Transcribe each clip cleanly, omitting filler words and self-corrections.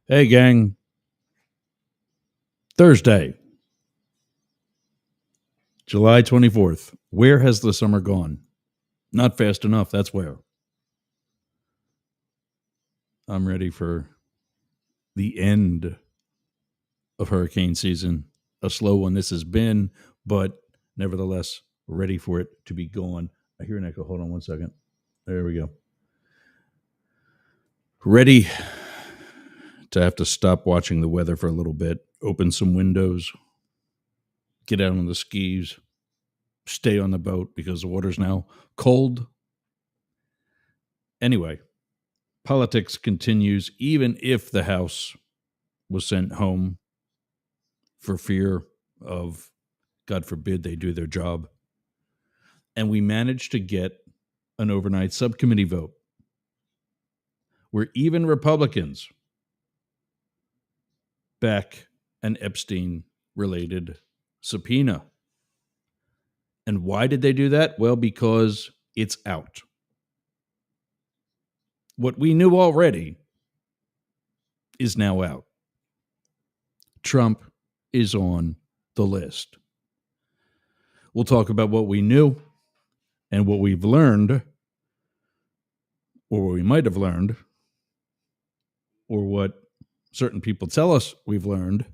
Hey, gang. Thursday, July 24th. Where has the summer gone? Not fast enough, that's where. I'm ready for the end of hurricane season. A slow one this has been, but nevertheless, ready for it to be gone. I hear an echo. Hold on one second. There we go. Ready to have to stop watching the weather for a little bit, open some windows, get out on the skis, stay on the boat because the water's now cold. Anyway, politics continues even if the House was sent home for fear of, God forbid, they do their job. And we managed to get an overnight subcommittee vote where even Republicans back an Epstein related subpoena. And why did they do that? Well, because it's out. What we knew already is now out. Trump is on the list. We'll talk about what we knew and what we've learned, or what we might have learned, or what certain people tell us we've learned.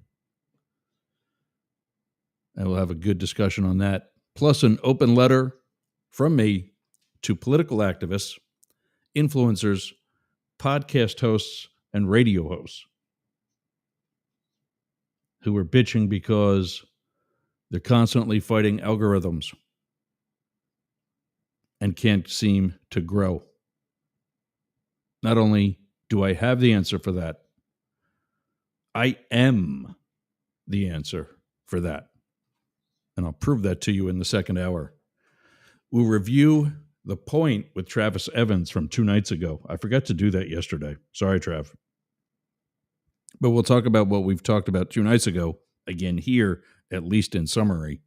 And we'll have a good discussion on that. Plus, an open letter from me to political activists, influencers, podcast hosts, and radio hosts who are bitching because they're constantly fighting algorithms and can't seem to grow. Not only do I have the answer for that, I am the answer for that. And I'll prove that to you in the second hour. We'll review The Point with Travis Evans from 2 nights ago. I forgot to do that yesterday. Sorry, Trav. But we'll talk about what we've talked about 2 nights ago, again here, at least in summary,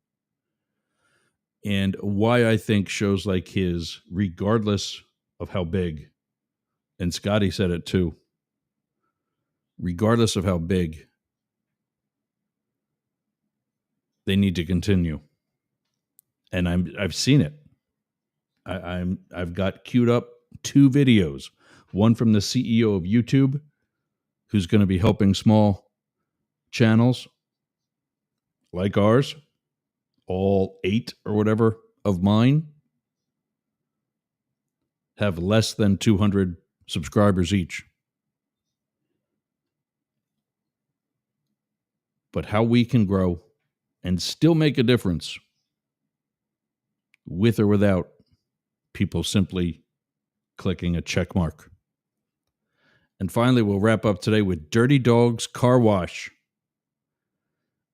and why I think shows like his, regardless of how big, and Scotty said it too, regardless of how big, they need to continue. And I've seen it. I've got queued up 2 videos. One from the CEO of YouTube, who's going to be helping small channels like ours, all 8 or whatever of mine, have less than 200 subscribers each. But how we can grow and still make a difference with or without people simply clicking a check mark. And finally, we'll wrap up today with Dirty Dog's Car Wash,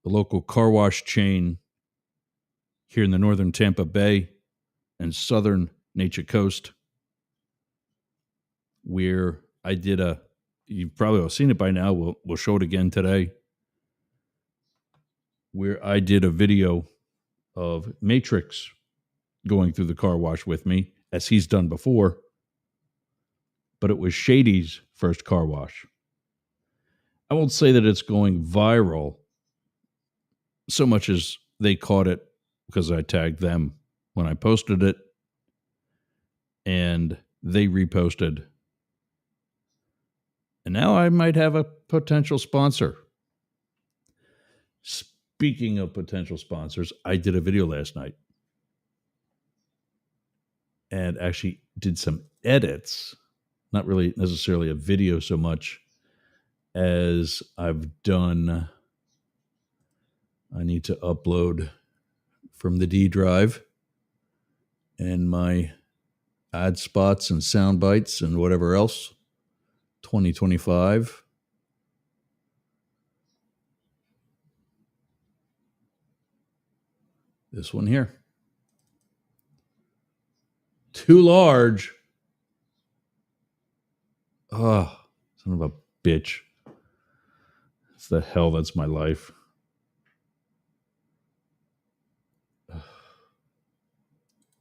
the local car wash chain here in the northern Tampa Bay and southern Nature Coast, where I did you've probably all seen it by now, we'll show it again today, where I did a video of Matrix going through the car wash with me, as he's done before, but it was Shady's first car wash. I won't say that it's going viral so much as they caught it because I tagged them when I posted it, and they reposted. And now I might have a potential sponsor. Speaking of potential sponsors, I did a video last night and actually did some edits, not really necessarily a video so much as I've done. I need to upload from the D drive and my ad spots and sound bites and whatever else. 2025. This one here. Too large. Oh, son of a bitch. It's the hell that's my life.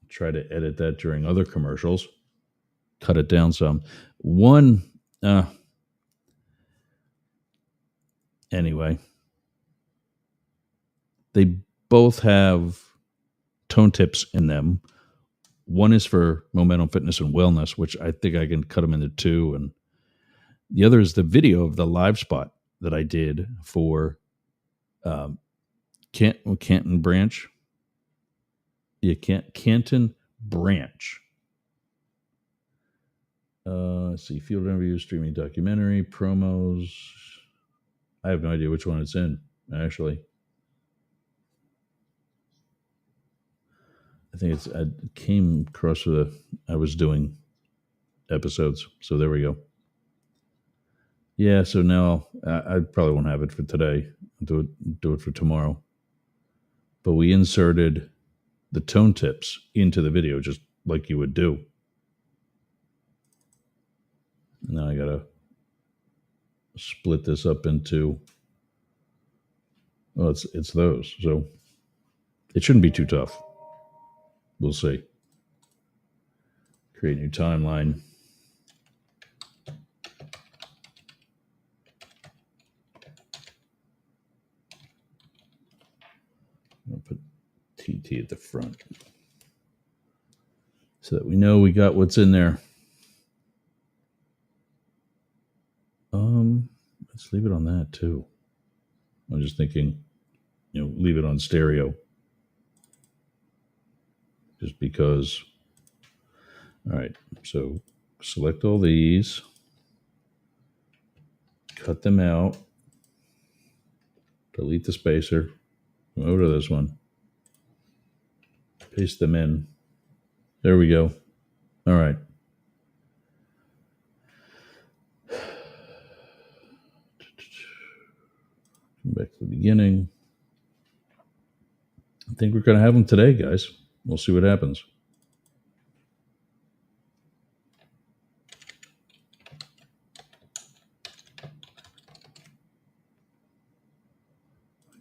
Try to edit that during other commercials. Cut it down some. One, Anyway, they both have tone tips in them. One is for momentum fitness and wellness, which I think I can cut them into two. And the other is the video of the live spot that I did for Canton Branch. Yeah, Canton Branch. Let's see, field interviews, streaming documentary, promos. I have no idea which one it's in, actually. I think I came across I was doing episodes. So there we go. Yeah, so now I probably won't have it for today. Do it for tomorrow. But we inserted the tone tips into the video just like you would do. Now I gotta split this up into. Well, it's those. So it shouldn't be too tough. We'll see. Create a new timeline. I'll put TT at the front so that we know we got what's in there. Let's leave it on that too. I'm just thinking, leave it on stereo. Just because. All right, so select all these, cut them out, delete the spacer, go over to this one, paste them in. There we go. All right. Back to the beginning. I think we're going to have them today, guys. We'll see what happens.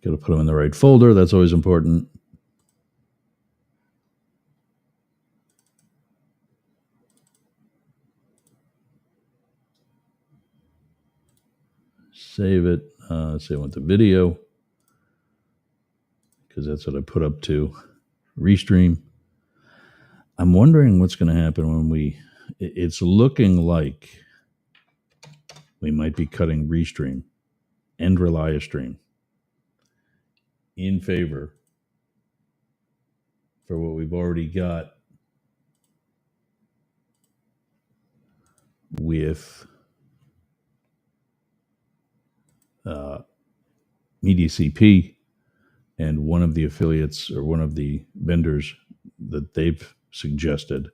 Got to put them in the right folder. That's always important. Save it. Say I want the video because that's what I put up to Restream. I'm wondering what's going to happen when it's looking like we might be cutting Restream and ReliaStream in favor for what we've already got with MediaCP and one of the affiliates or one of the vendors that they've suggested.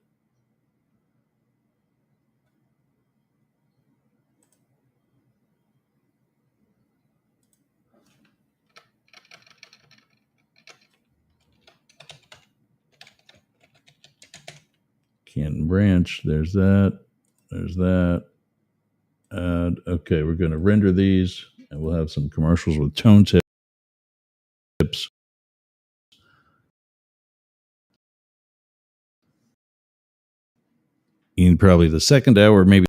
Canton Branch, there's that. There's that. And okay, we're going to render these, and we'll have some commercials with tone tips. In probably the second hour, maybe.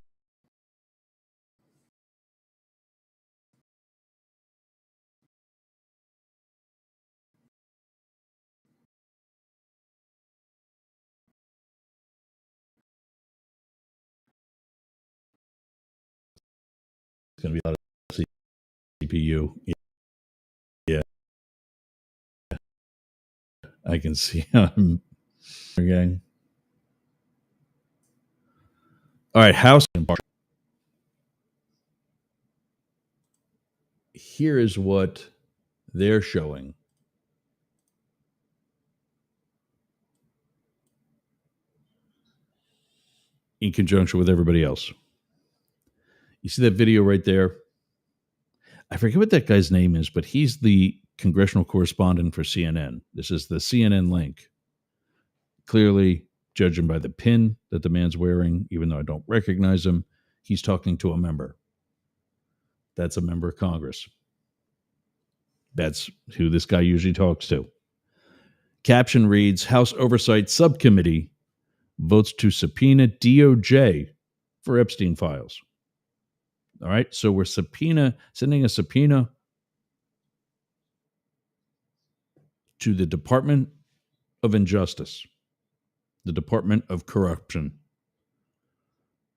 It's going to be a lot of CPU. Yeah. I can see him again. All right, house. Here is what they're showing. In conjunction with everybody else. You see that video right there? I forget what that guy's name is, but he's the congressional correspondent for CNN. This is the CNN link. Clearly, judging by the pin that the man's wearing, even though I don't recognize him, he's talking to a member. That's a member of Congress. That's who this guy usually talks to. Caption reads, House Oversight Subcommittee votes to subpoena DOJ for Epstein files. All right, so we're sending a subpoena to the Department of Injustice, the Department of Corruption,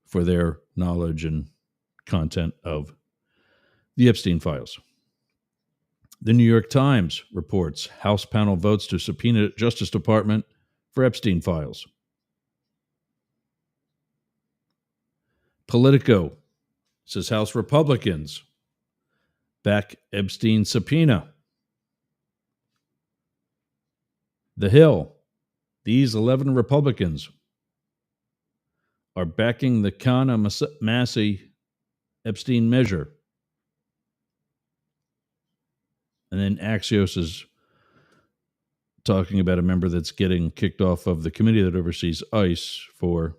for their knowledge and content of the Epstein files. The New York Times reports House panel votes to subpoena Justice Department for Epstein files. Politico says House Republicans back Epstein subpoena. The Hill, these 11 Republicans are backing the Massey Epstein measure. And then Axios is talking about a member that's getting kicked off of the committee that oversees ICE for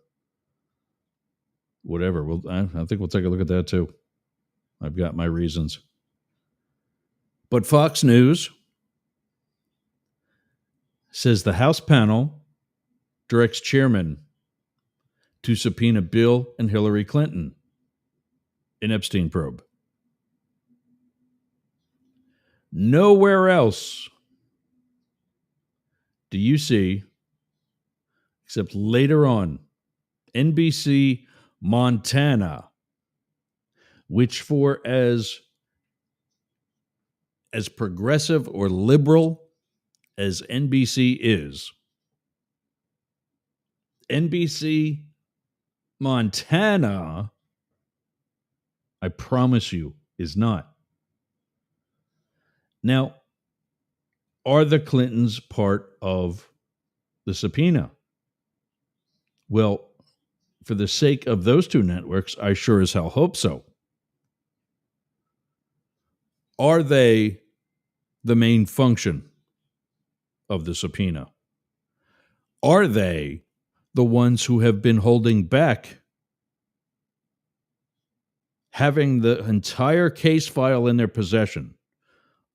whatever. Well, I think we'll take a look at that too. I've got my reasons. But Fox News says the House panel directs chairman to subpoena Bill and Hillary Clinton in Epstein probe. Nowhere else do you see, except later on, NBC Montana, which for as progressive or liberal as NBC is, NBC Montana, I promise you, is not. Now, are the Clintons part of the subpoena? Well, for the sake of those two networks, I sure as hell hope so. Are they the main function of the subpoena? Are they the ones who have been holding back having the entire case file in their possession?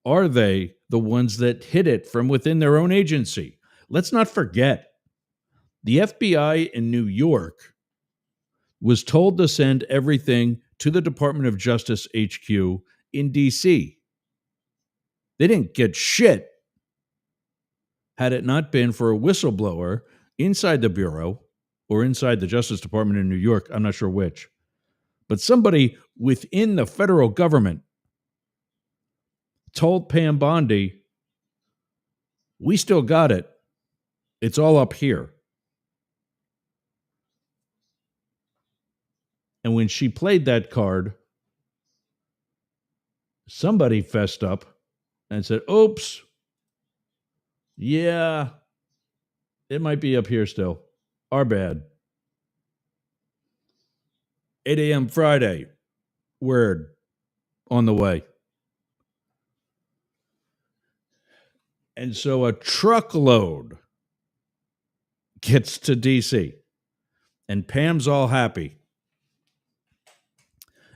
Are they the ones that hid it from within their own agency? Let's not forget, the FBI in New York was told to send everything to the Department of Justice HQ in D.C. They didn't get shit had it not been for a whistleblower inside the Bureau or inside the Justice Department in New York. I'm not sure which. But somebody within the federal government told Pam Bondi, we still got it. It's all up here. And when she played that card, somebody fessed up and said, oops, yeah, it might be up here still. Our bad. 8 a.m. Friday. Word. On the way. And so a truckload gets to D.C. and Pam's all happy.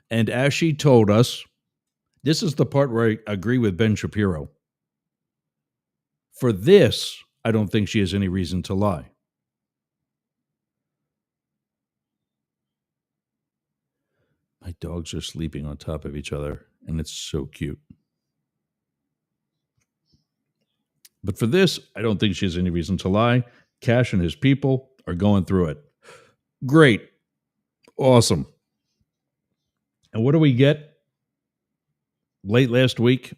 And as she told us, this is the part where I agree with Ben Shapiro. For this, I don't think she has any reason to lie. My dogs are sleeping on top of each other, and it's so cute. But for this, I don't think she has any reason to lie. Cash and his people are going through it. Great. Awesome. And what do we get? Late last week.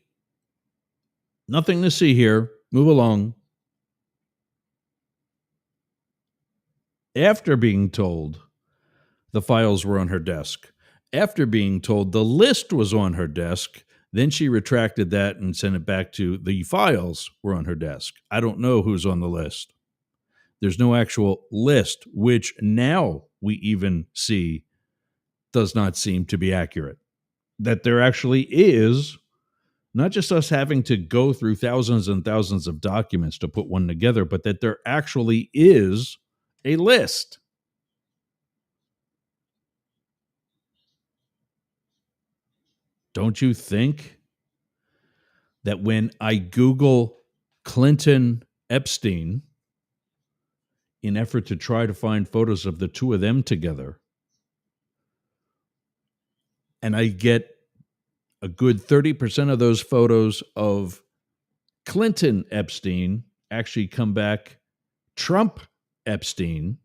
Nothing to see here. Move along. After being told the files were on her desk, after being told the list was on her desk, then she retracted that and sent it back to the files were on her desk. I don't know who's on the list. There's no actual list, which now we even see does not seem to be accurate. That there actually is, not just us having to go through thousands and thousands of documents to put one together, but that there actually is a list. Don't you think that when I Google Clinton Epstein in effort to try to find photos of the two of them together, and I get a good 30% of those photos of Clinton Epstein actually come back Trump Epstein.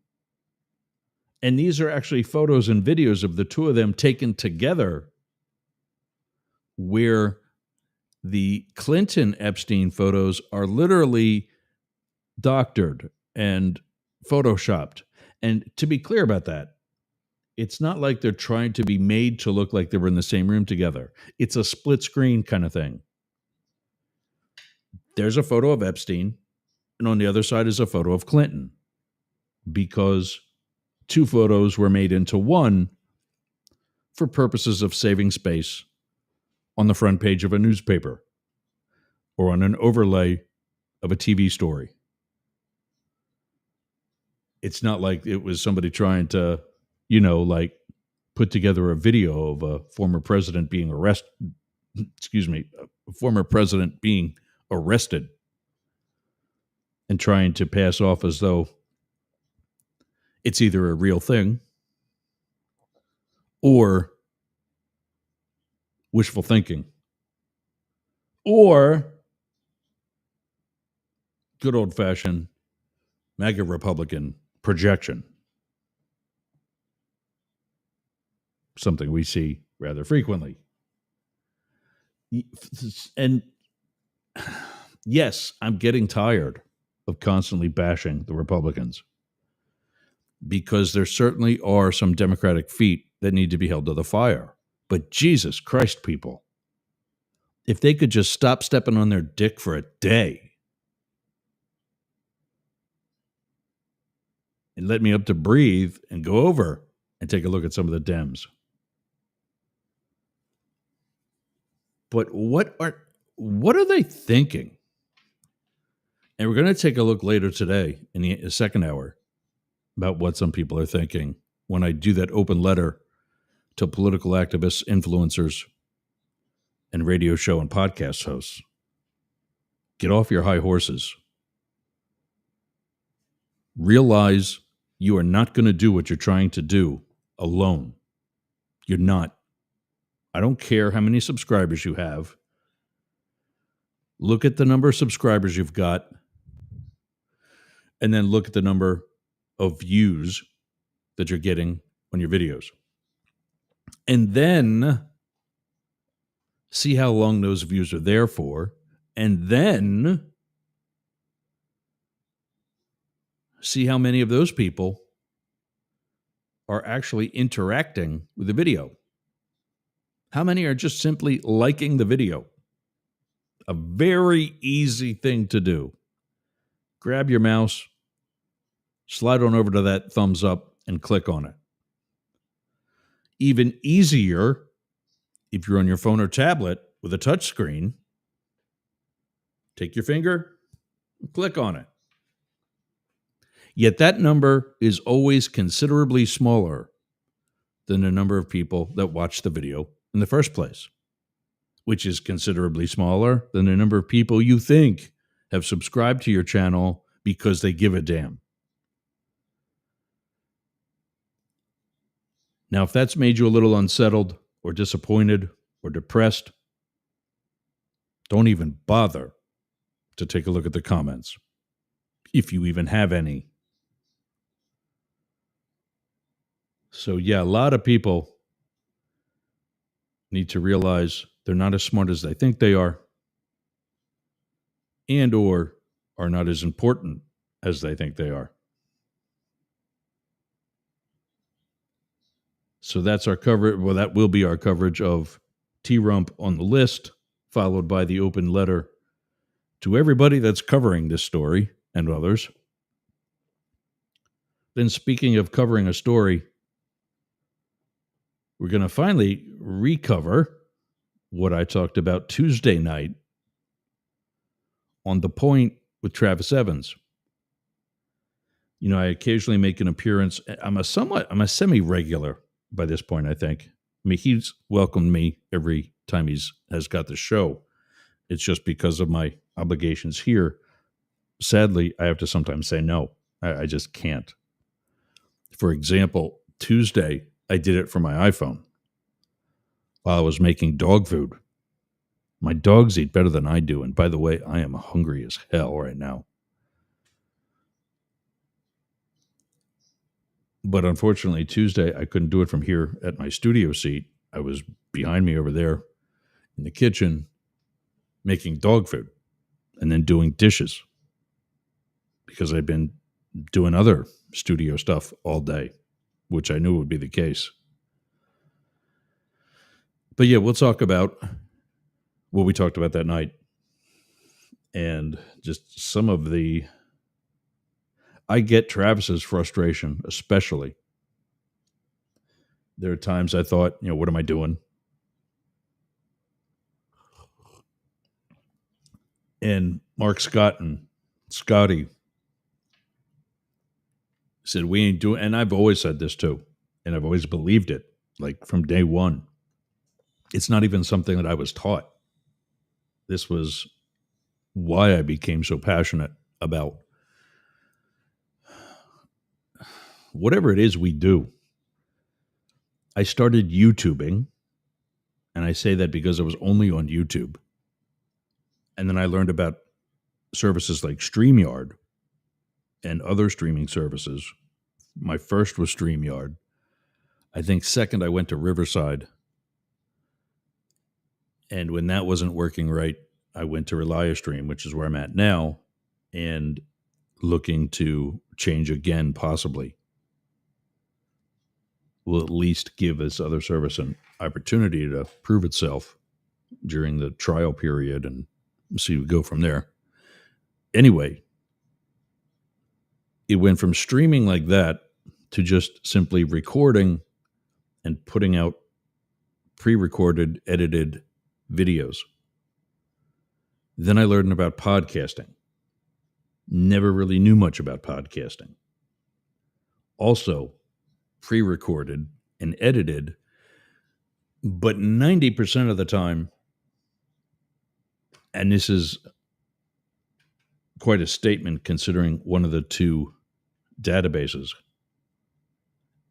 And these are actually photos and videos of the two of them taken together, where the Clinton Epstein photos are literally doctored and photoshopped. And to be clear about that, it's not like they're trying to be made to look like they were in the same room together. It's a split screen kind of thing. There's a photo of Epstein, and on the other side is a photo of Clinton, because two photos were made into one for purposes of saving space on the front page of a newspaper or on an overlay of a TV story. It's not like it was somebody trying to, like put together a video of a former president being arrested. A former president being arrested and trying to pass off as though it's either a real thing or wishful thinking or good old-fashioned MAGA Republican projection. Something we see rather frequently. And yes, I'm getting tired of constantly bashing the Republicans, because there certainly are some Democratic feet that need to be held to the fire. But Jesus Christ, people, if they could just stop stepping on their dick for a day and let me up to breathe and go over and take a look at some of the Dems. But what are they thinking? And we're going to take a look later today in the second hour about what some people are thinking when I do that open letter to political activists, influencers, and radio show and podcast hosts. Get off your high horses. Realize you are not going to do what you're trying to do alone. You're not. I don't care how many subscribers you have. Look at the number of subscribers you've got, and then look at the number of views that you're getting on your videos. And then see how long those views are there for, and then see how many of those people are actually interacting with the video. How many are just simply liking the video? A very easy thing to do. Grab your mouse, slide on over to that thumbs up, and click on it. Even easier, if you're on your phone or tablet with a touch screen, take your finger, and click on it. Yet that number is always considerably smaller than the number of people that watch the video in the first place, which is considerably smaller than the number of people you think have subscribed to your channel because they give a damn. Now, if that's made you a little unsettled or disappointed or depressed, don't even bother to take a look at the comments, if you even have any. So yeah, a lot of people need to realize they're not as smart as they think they are, and or are not as important as they think they are. So that's our coverage. Well, that will be our coverage of T-Rump on the list, followed by the open letter to everybody that's covering this story and others. Then, speaking of covering a story, we're going to finally recover what I talked about Tuesday night on The Point with Travis Evans. You know, I occasionally make an appearance. I'm a semi-regular by this point, I think. I mean, he's welcomed me every time has got the show. It's just because of my obligations here. Sadly, I have to sometimes say no. I just can't. For example, Tuesday, I did it for my iPhone while I was making dog food. My dogs eat better than I do. And by the way, I am hungry as hell right now. But unfortunately, Tuesday, I couldn't do it from here at my studio seat. I was behind me over there in the kitchen making dog food and then doing dishes because I've been doing other studio stuff all day, which I knew would be the case. But yeah, we'll talk about what we talked about that night and just some of the. I get Travis's frustration, especially. There are times I thought, what am I doing? And Mark Scott and Scotty said, we ain't doing, and I've always said this too, and I've always believed it, like from day one. It's not even something that I was taught. This was why I became so passionate about whatever it is we do. I started YouTubing, and I say that because I was only on YouTube. And then I learned about services like StreamYard and other streaming services. My first was StreamYard. I think second, I went to Riverside. And when that wasn't working right, I went to ReliaStream, which is where I'm at now, and looking to change again, possibly. Will at least give this other service an opportunity to prove itself during the trial period and see we go from there. Anyway, it went from streaming like that to just simply recording and putting out pre-recorded, edited videos. Then I learned about podcasting. Never really knew much about podcasting. Also, pre-recorded and edited, but 90% of the time, and this is quite a statement considering one of the two databases,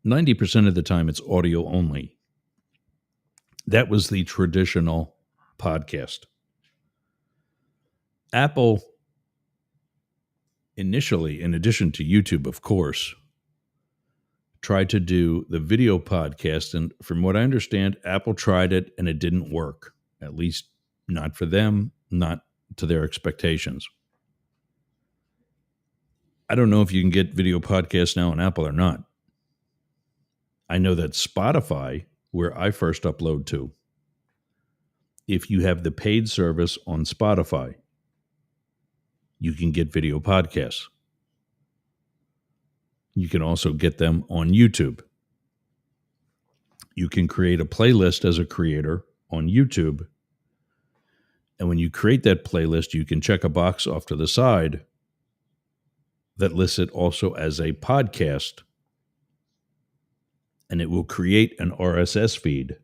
90% of the time it's audio only. That was the traditional podcast. Apple initially, in addition to YouTube, of course, tried to do the video podcast. And from what I understand, Apple tried it and it didn't work, at least not for them, not to their expectations. I don't know if you can get video podcasts now on Apple or not. I know that Spotify, where I first upload to, if you have the paid service on Spotify, you can get video podcasts. You can also get them on YouTube. You can create a playlist as a creator on YouTube. And when you create that playlist, you can check a box off to the side that lists it also as a podcast. And it will create an RSS feed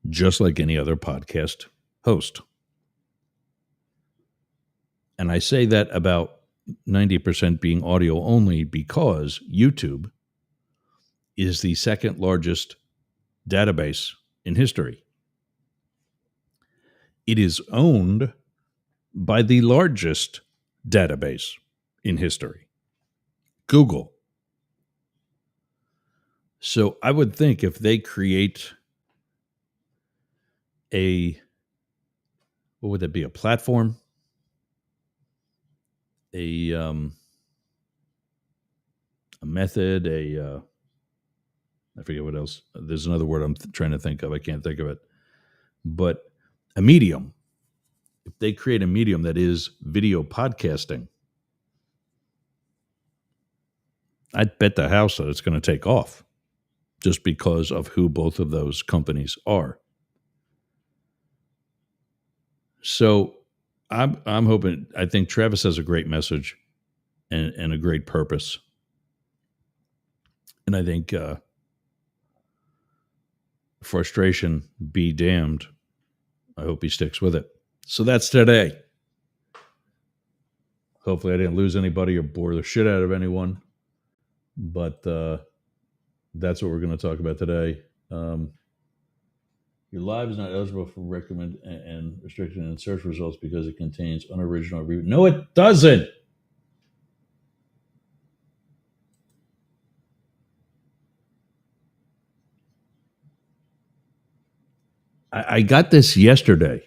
just like any other podcast host. And I say that about 90% being audio only because YouTube is the second largest database in history. It is owned by the largest database in history, Google. So I would think if they create what would that be, a platform? A method, I forget what else. There's another word I'm trying to think of. I can't think of it. But a medium. If they create a medium that is video podcasting, I'd bet the house that it's going to take off just because of who both of those companies are. So I'm hoping, I think Travis has a great message and a great purpose. And I think frustration be damned. I hope he sticks with it. So that's today. Hopefully I didn't lose anybody or bore the shit out of anyone. But that's what we're going to talk about today. Your live is not eligible for recommend and restriction in search results because it contains unoriginal review. No, it doesn't. I got this yesterday.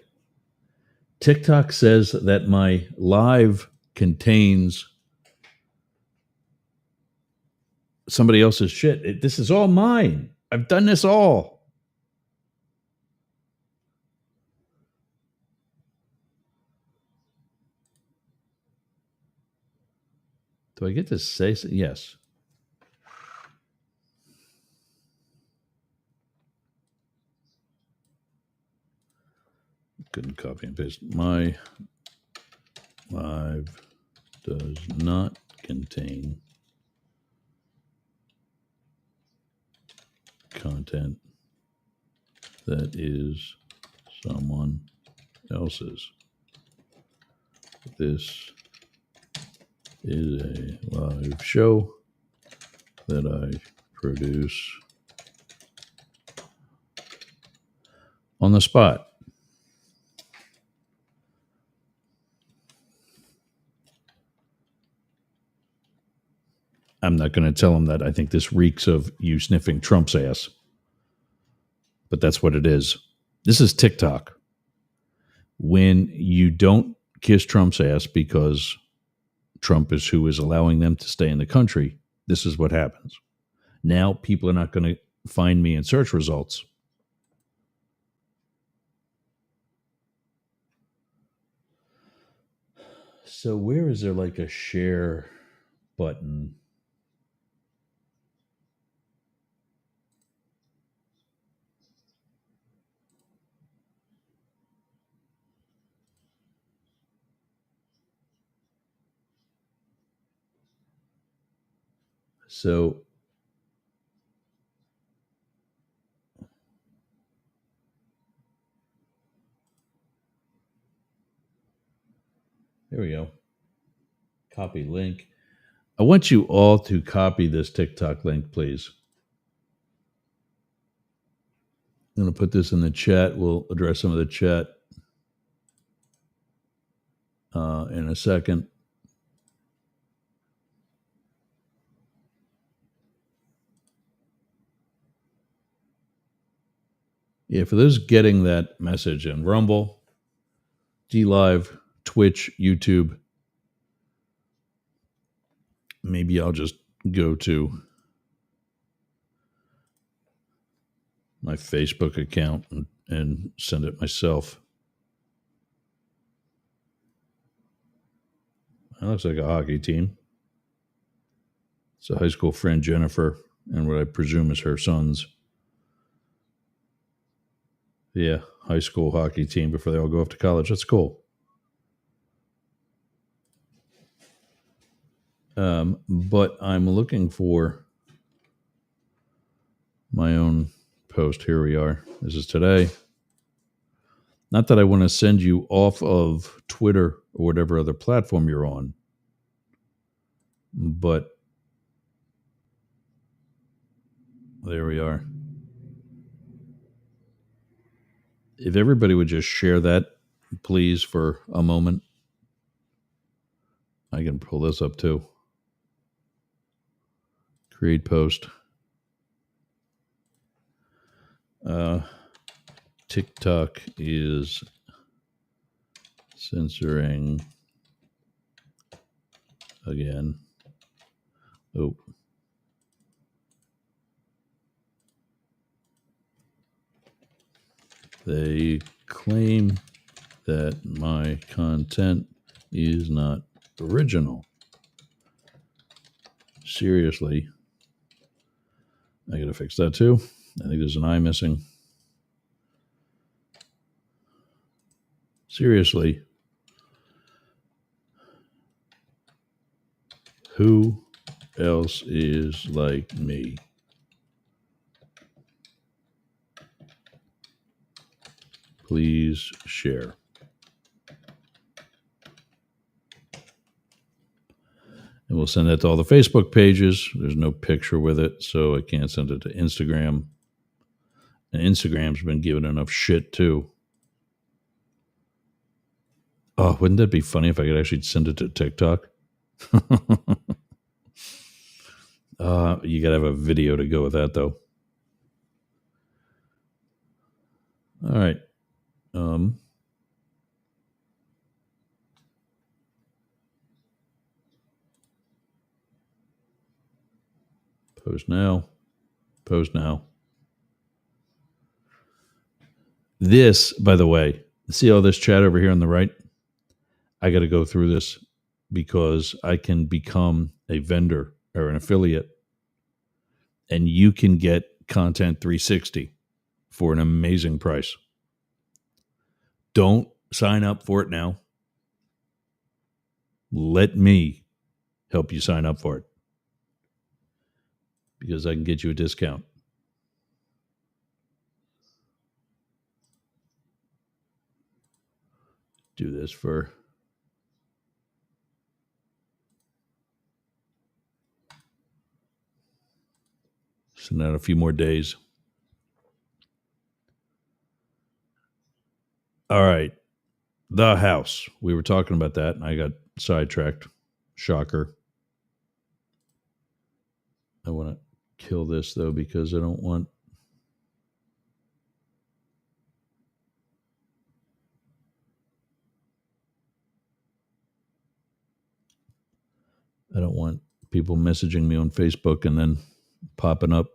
TikTok says that my live contains somebody else's shit. This is all mine. I've done this all. Do I get to say so? Yes. Couldn't copy and paste. My live does not contain content that is someone else's. This is a live show that I produce on the spot. I'm not going to tell him that I think this reeks of you sniffing Trump's ass. But that's what it is. This is TikTok. When you don't kiss Trump's ass because Trump is who is allowing them to stay in the country, this is what happens. Now people are not going to find me in search results. So where is there like a share button? So there we go. Copy link. I want you all to copy this TikTok link, please. I'm going to put this in the chat. We'll address some of the chat in a second. Yeah, for those getting that message in Rumble, DLive, Twitch, YouTube, maybe I'll just go to my Facebook account and send it myself. That looks like a hockey team. It's a high school friend, Jennifer, and what I presume is her son's. Yeah, high school hockey team before they all go off to college. That's cool. But I'm looking for my own post. Here we are. This is today. Not that I want to send you off of Twitter or whatever other platform you're on, but there we are. If everybody would just share that, please, for a moment. I can pull this up too. Create post. TikTok is censoring again. Oh. They claim that my content is not original. Seriously. I gotta fix that too. I think there's an I missing. Seriously. Who else is like me? Please share. And we'll send that to all the Facebook pages. There's no picture with it, so I can't send it to Instagram. And Instagram's been giving enough shit too. Oh, wouldn't that be funny if I could actually send it to TikTok? You got to have a video to go with that, though. All right. Post now. Post now. This, by the way, see all this chat over here on the right? I got to go through this because I can become a vendor or an affiliate, and you can get Content 360 for an amazing price. Don't sign up for it now. Let me help you sign up for it because I can get you a discount. Do this for send out a few more days. All right. The house. We were talking about that, and I got sidetracked. Shocker. I want to kill this, though, because I don't want... people messaging me on Facebook and then popping up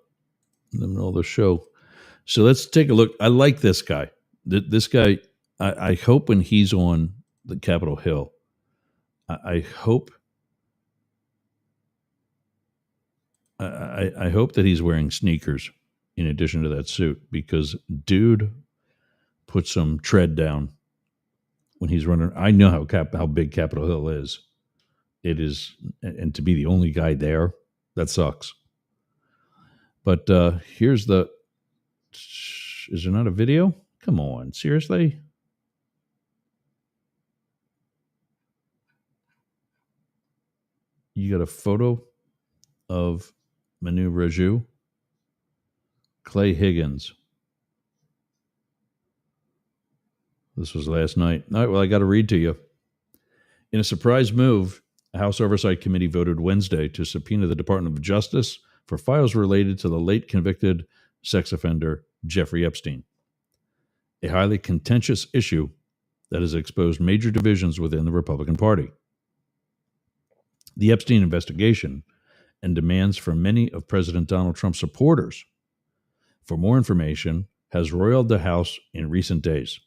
in the middle of the show. So let's take a look. I like this guy. This guy, I hope when he's on the Capitol Hill, I hope that he's wearing sneakers in addition to that suit, because dude put some tread down when he's running. I know how big Capitol Hill is. It is, and to be the only guy there, that sucks. But here's the... Is there not a video? Come on, seriously? You got a photo of Manu Raju, Clay Higgins. This was last night. All right, well, I got to read to you. In a surprise move, a House Oversight Committee voted Wednesday to subpoena the Department of Justice for files related to the late convicted sex offender Jeffrey Epstein, a highly contentious issue that has exposed major divisions within the Republican Party. The Epstein investigation and demands from many of President Donald Trump's supporters for more information has roiled the House in recent days,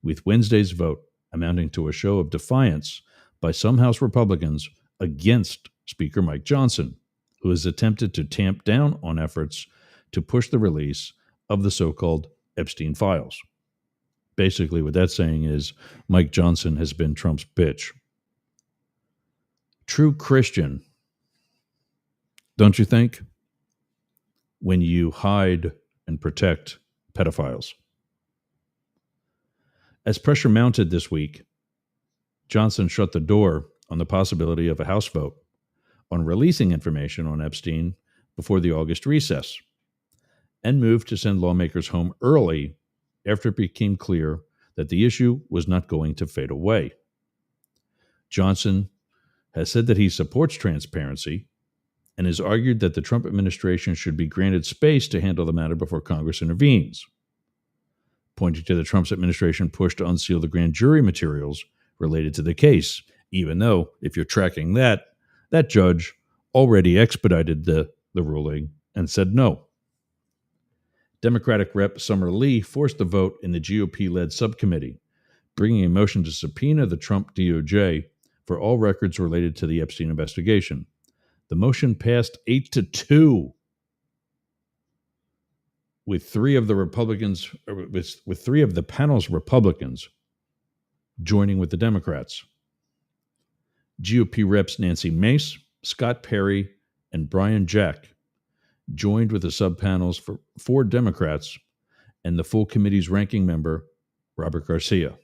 with Wednesday's vote amounting to a show of defiance by some House Republicans against Speaker Mike Johnson, who has attempted to tamp down on efforts to push the release of the so-called Epstein files. Basically, what that's saying is Mike Johnson has been Trump's bitch. True Christian, don't you think, when you hide and protect pedophiles? As pressure mounted this week, Johnson shut the door on the possibility of a House vote on releasing information on Epstein before the August recess, and moved to send lawmakers home early after it became clear that the issue was not going to fade away. Johnson has said that he supports transparency and has argued that the Trump administration should be granted space to handle the matter before Congress intervenes, pointing to the Trump administration push to unseal the grand jury materials related to the case, even though, if you're tracking that judge already expedited the ruling and said no. Democratic Rep. Summer Lee forced the vote in the GOP-led subcommittee, bringing a motion to subpoena the Trump DOJ for all records related to the Epstein investigation. The motion passed 8-2, with three of the panel's Republicans joining with the Democrats. GOP reps Nancy Mace, Scott Perry, and Brian Jack joined with the subpanels for 4 Democrats and the full committee's ranking member, Robert Garcia,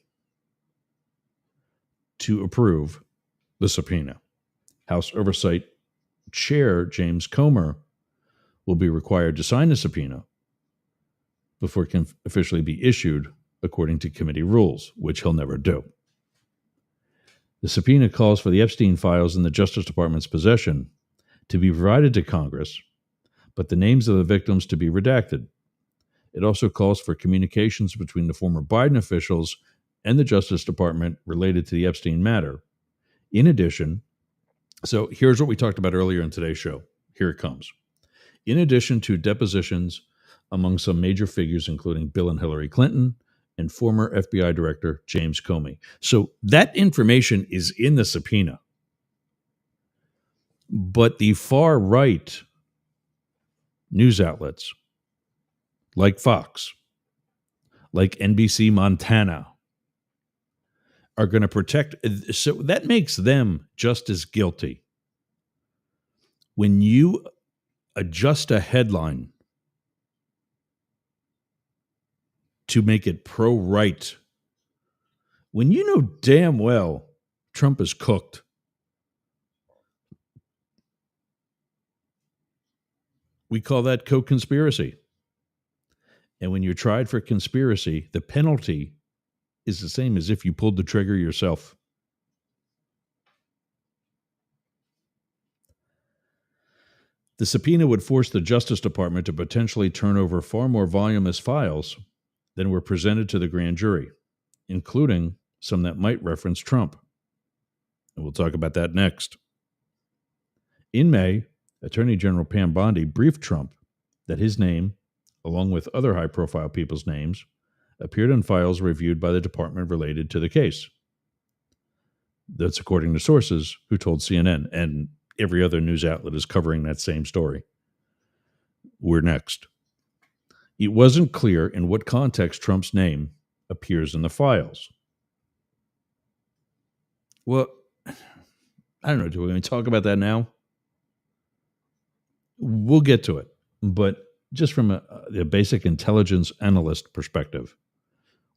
to approve the subpoena. House Oversight Chair James Comer will be required to sign the subpoena, before it can officially be issued according to committee rules, which he'll never do. The subpoena calls for the Epstein files in the Justice Department's possession to be provided to Congress, but the names of the victims to be redacted. It also calls for communications between the former Biden officials and the Justice Department related to the Epstein matter. In addition, so here's what we talked about earlier in today's show. Here it comes. In addition to depositions among some major figures, including Bill and Hillary Clinton and former FBI Director James Comey. So that information is in the subpoena. But the far right news outlets, like Fox, like NBC Montana, are going to protect. So that makes them just as guilty. When you adjust a headline to make it pro-right, when you know damn well Trump is cooked, we call that co-conspiracy. And when you're tried for conspiracy, the penalty is the same as if you pulled the trigger yourself. The subpoena would force the Justice Department to potentially turn over far more voluminous files than were presented to the grand jury, including some that might reference Trump. And we'll talk about that next. In May, Attorney General Pam Bondi briefed Trump that his name, along with other high-profile people's names, appeared in files reviewed by the department related to the case. That's according to sources who told CNN, and every other news outlet is covering that same story. We're next. It wasn't clear in what context Trump's name appears in the files. Well, I don't know. Do we want to talk about that now? We'll get to it. But just from a basic intelligence analyst perspective,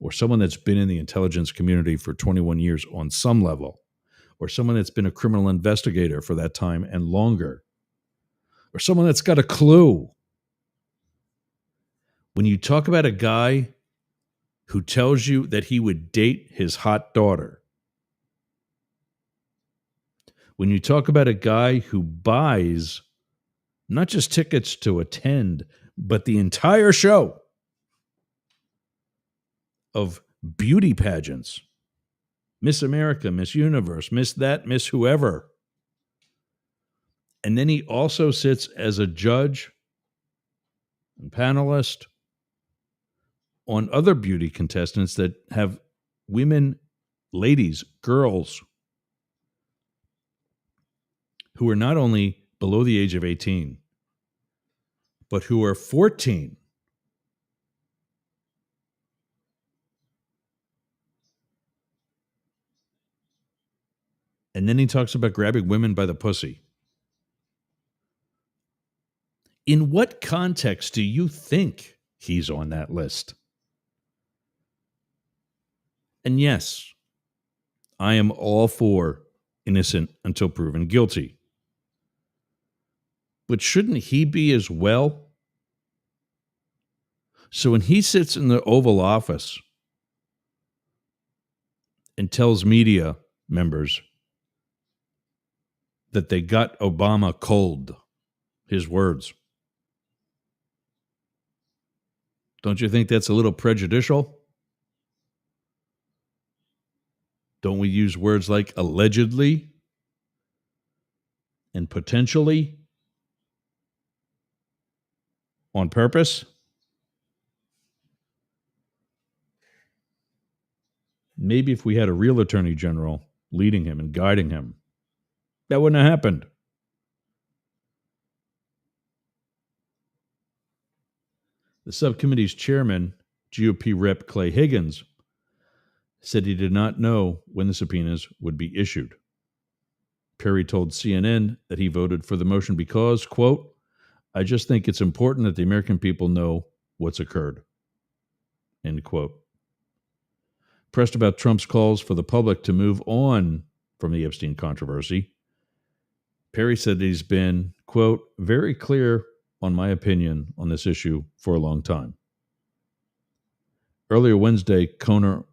or someone that's been in the intelligence community for 21 years on some level, or someone that's been a criminal investigator for that time and longer, or someone that's got a clue. When you talk about a guy who tells you that he would date his hot daughter, when you talk about a guy who buys not just tickets to attend, but the entire show of beauty pageants, Miss America, Miss Universe, Miss that, Miss whoever. And then he also sits as a judge and panelist on other beauty contestants that have women, ladies, girls who are not only below the age of 18, but who are 14. And then he talks about grabbing women by the pussy. In what context do you think he's on that list? And yes, I am all for innocent until proven guilty. But shouldn't he be as well? So when he sits in the Oval Office and tells media members that they got Obama cold, his words, don't you think that's a little prejudicial? Don't we use words like allegedly and potentially on purpose? Maybe if we had a real attorney general leading him and guiding him, that wouldn't have happened. The subcommittee's chairman, GOP Rep. Clay Higgins, said he did not know when the subpoenas would be issued. Perry told CNN that he voted for the motion because, quote, I just think it's important that the American people know what's occurred, end quote. Pressed about Trump's calls for the public to move on from the Epstein controversy, Perry said that he's been, quote, very clear on my opinion on this issue for a long time. Earlier Wednesday, Comer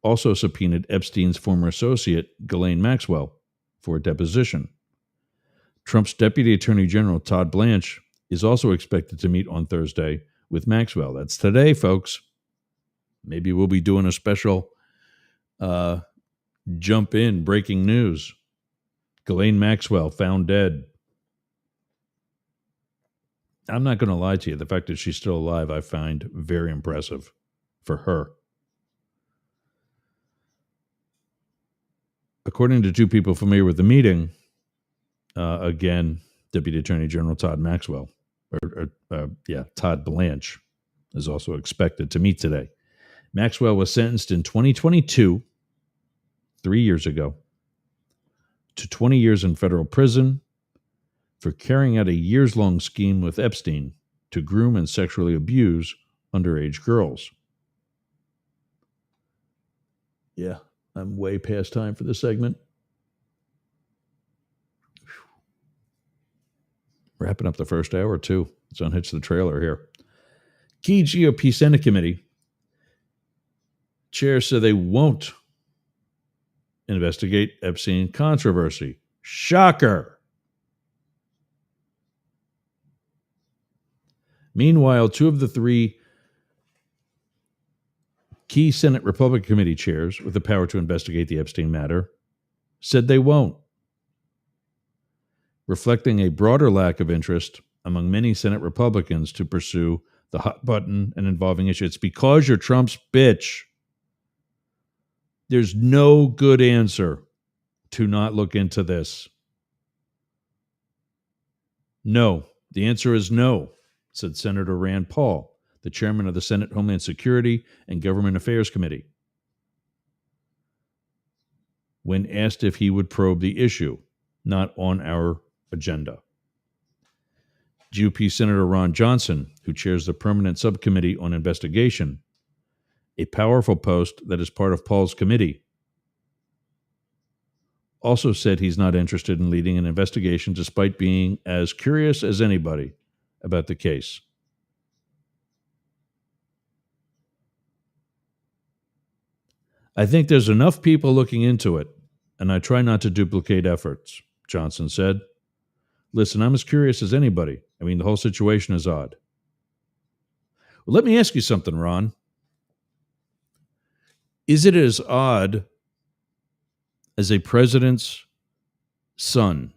also subpoenaed Epstein's former associate, Ghislaine Maxwell, for a deposition. Trump's Deputy Attorney General, Todd Blanche, is also expected to meet on Thursday with Maxwell. That's today, folks. Maybe we'll be doing a special jump in, breaking news. Ghislaine Maxwell found dead. I'm not going to lie to you. The fact that she's still alive, I find very impressive for her. According to two people familiar with the meeting, again, Deputy Attorney General Todd Blanche is also expected to meet today. Maxwell was sentenced in 2022, 3 years ago, to 20 years in federal prison for carrying out a years-long scheme with Epstein to groom and sexually abuse underage girls. Yeah, I'm way past time for this segment. Wrapping up the first hour, too. Let's unhitch the trailer here. Key GOP Senate Committee chair said they won't investigate Epstein controversy. Shocker. Meanwhile, two of the three key Senate Republican Committee chairs with the power to investigate the Epstein matter said they won't, reflecting a broader lack of interest among many Senate Republicans to pursue the hot button and involving issue. It's because you're Trump's bitch. There's no good answer to not look into this. No. The answer is no, said Senator Rand Paul, the chairman of the Senate Homeland Security and Government Affairs Committee, when asked if he would probe the issue. Not on our agenda. GOP Senator Ron Johnson, who chairs the Permanent Subcommittee on Investigation, a powerful post that is part of Paul's committee, also said he's not interested in leading an investigation despite being as curious as anybody about the case. I think there's enough people looking into it, and I try not to duplicate efforts, Johnson said. Listen, I'm as curious as anybody. I mean, the whole situation is odd. Well, let me ask you something, Ron. Is it as odd as a president's son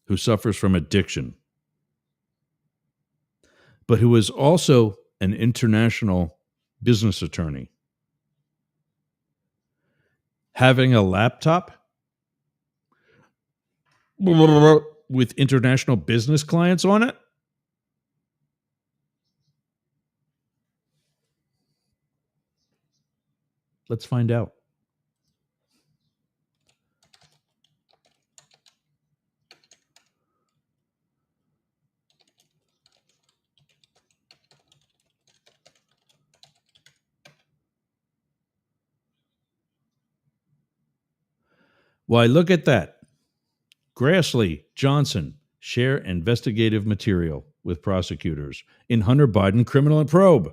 who suffers from addiction, but who is also an international business attorney, having a laptop with international business clients on it? Let's find out. Why, look at that. Grassley, Johnson share investigative material with prosecutors in Hunter Biden criminal probe.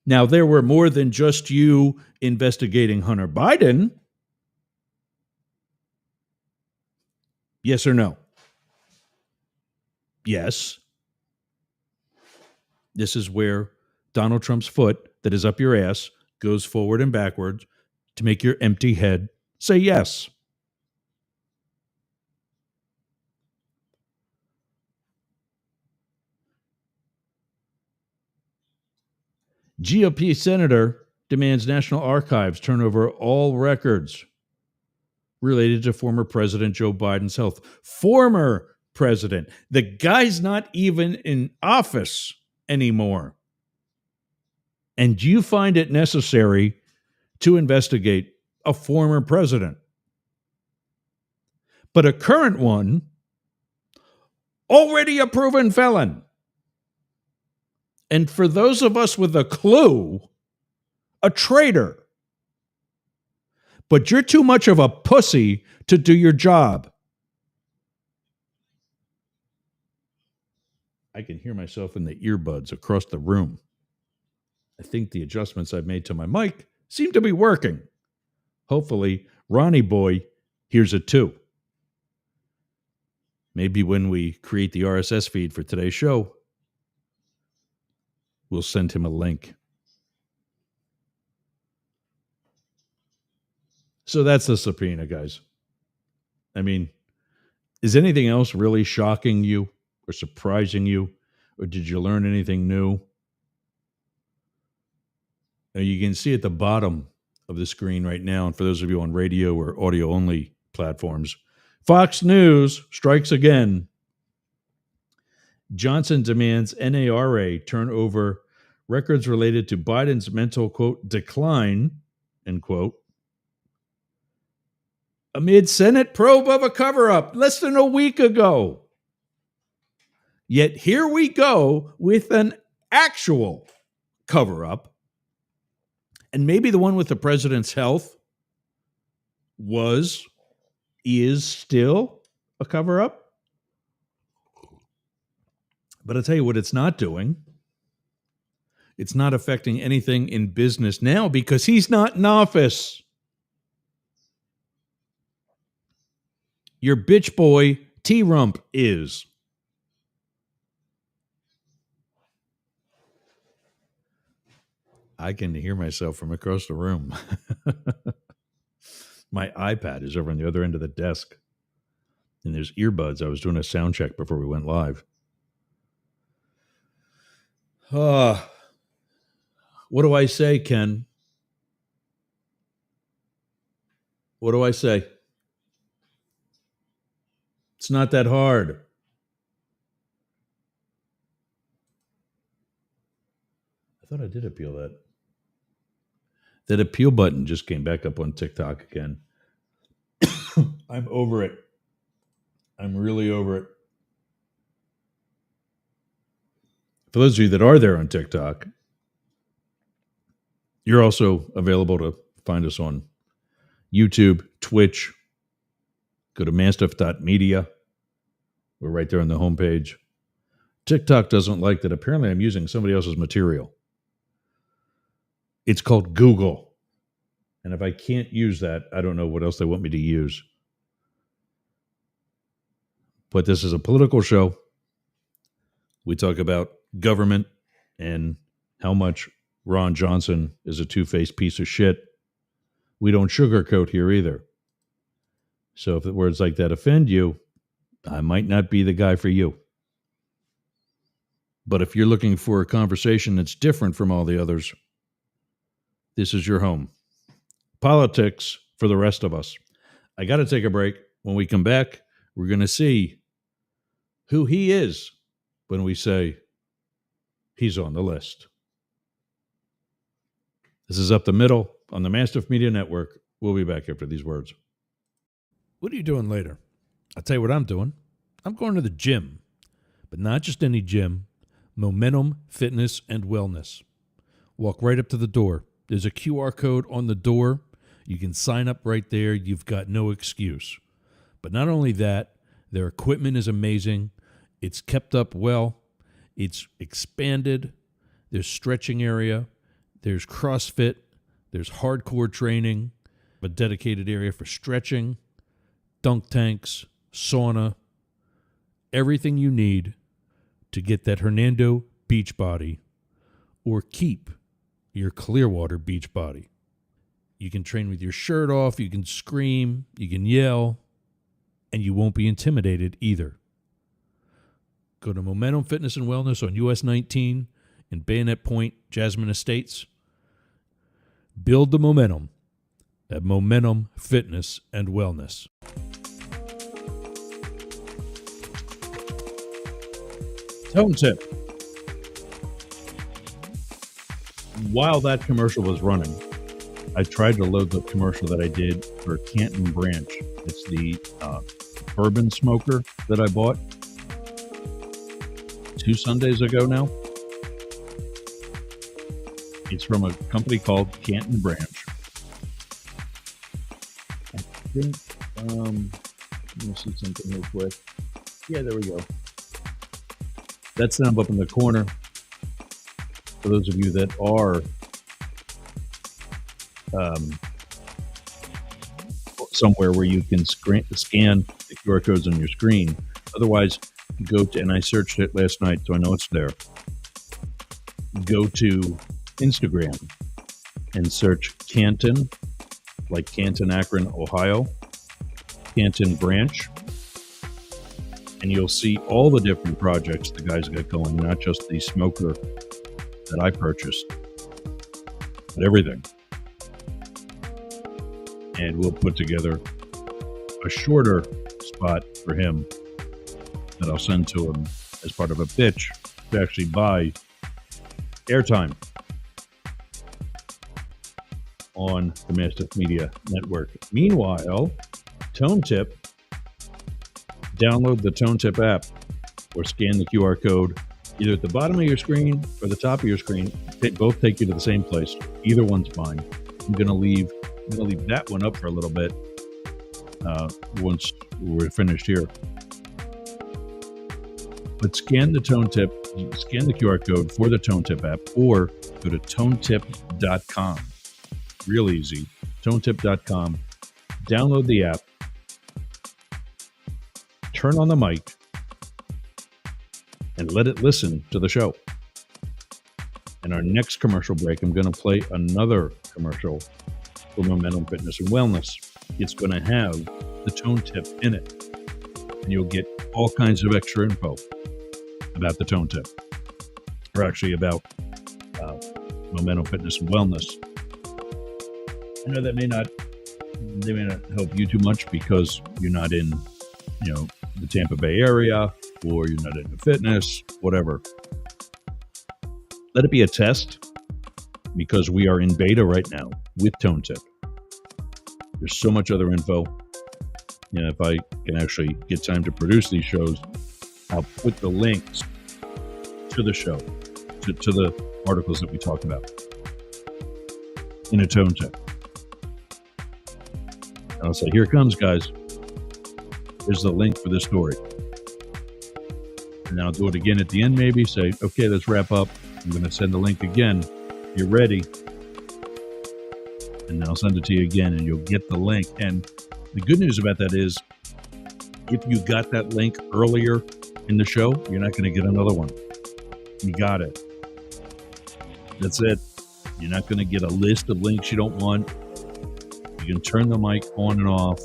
Now, there were more than just you investigating Hunter Biden. Yes or no? Yes. This is where Donald Trump's foot that is up your ass goes forward and backwards to make your empty head say yes. GOP senator demands National Archives turn over all records related to former President Joe Biden's health. Former president. The guy's not even in office anymore. And you find it necessary to investigate a former president. But a current one, already a proven felon. And for those of us with a clue, a traitor. But you're too much of a pussy to do your job. I can hear myself in the earbuds across the room. I think the adjustments I've made to my mic seem to be working. Hopefully, Ronnie Boy hears it too. Maybe when we create the RSS feed for today's show, we'll send him a link. So that's the subpoena, guys. I mean, is anything else really shocking you or surprising you? Or did you learn anything new? Now, you can see at the bottom of the screen right now, and for those of you on radio or audio only platforms, Fox News strikes again. Johnson demands NARA turn over records related to Biden's mental, quote, decline, end quote, amid Senate probe of a cover-up less than a week ago. Yet here we go with an actual cover-up. And maybe the one with the president's health is still a cover-up. But I'll tell you what it's not doing. It's not affecting anything in business now because he's not in office. Your bitch boy, T-Rump, is. I can hear myself from across the room. My iPad is over on the other end of the desk. And there's earbuds. I was doing a sound check before we went live. What do I say, Ken? What do I say? It's not that hard. I thought I did appeal that. That appeal button just came back up on TikTok again. I'm over it. I'm really over it. For those of you that are there on TikTok, you're also available to find us on YouTube, Twitch. Go to mastiff.media. We're right there on the homepage. TikTok doesn't like that. Apparently, I'm using somebody else's material. It's called Google. And if I can't use that, I don't know what else they want me to use. But this is a political show. We talk about government and how much Ron Johnson is a two-faced piece of shit. We don't sugarcoat here either. So if the words like that offend you, I might not be the guy for you. But if you're looking for a conversation that's different from all the others, this is your home. Politics for the rest of us. I got to take a break. When we come back, we're going to see who he is when we say he's on the list. This is Up the Middle on the Mastiff Media Network. We'll be back after these words. What are you doing later? I'll tell you what I'm doing. I'm going to the gym, but not just any gym. Momentum Fitness and Wellness. Walk right up to the door. There's a QR code on the door. You can sign up right there. You've got no excuse. But not only that, their equipment is amazing. It's kept up well. It's expanded. There's stretching area. There's CrossFit. There's hardcore training. A dedicated area for stretching, dunk tanks, sauna, everything you need to get that Hernando beach body or keep your Clearwater beach body. You can train with your shirt off, you can scream, you can yell, and you won't be intimidated either. Go to Momentum Fitness and Wellness on US 19 in Bayonet Point, Jasmine Estates. Build the momentum at Momentum Fitness and Wellness. Home tip. While that commercial was running, I tried to load the commercial that I did for Canton Branch. It's the bourbon smoker that I bought 2 Sundays ago now. It's from a company called Canton Branch. I think, let me see something real quick. Yeah, there we go. That's now up in the corner. For those of you that are somewhere where you can scan the QR codes on your screen. Otherwise, go to, and I searched it last night, so I know it's there. Go to Instagram and search Canton, like Canton, Akron, Ohio, Canton branch, and you'll see all the different projects the guys got going, not just the smoker that I purchased, but everything. And we'll put together a shorter spot for him that I'll send to him as part of a pitch to actually buy airtime on the Mastiff Media Network. Meanwhile, Tone Tip, download the Tone Tip app or scan the QR code either at the bottom of your screen or the top of your screen. They both take you to the same place. Either one's fine. I'm going to leave that one up for a little bit once we're finished here. But scan the QR code for the Tone Tip app, or go to tonetip.com. Real easy. Tonetip.com. Download the app. Turn on the mic and let it listen to the show. In our next commercial break, I'm going to play another commercial for Momentum Fitness and Wellness. It's going to have the Tone Tip in it, and you'll get all kinds of extra info about the Tone Tip, or actually about Momentum Fitness and Wellness. I know they may not help you too much because you're not in, the Tampa Bay area, or you're not into fitness, whatever. Let it be a test, because we are in beta right now with Tone Tip. There's so much other info. If I can actually get time to produce these shows, I'll put the links to the show, to the articles that we talk about in a Tone Tip. And I'll say, here it comes, guys. Here's the link for this story. And then I'll do it again at the end, maybe say, okay, let's wrap up. I'm going to send the link again. You're ready. And then I'll send it to you again, and you'll get the link. And the good news about that is, if you got that link earlier in the show, you're not going to get another one. You got it. That's it. You're not going to get a list of links you don't want. You can turn the mic on and off.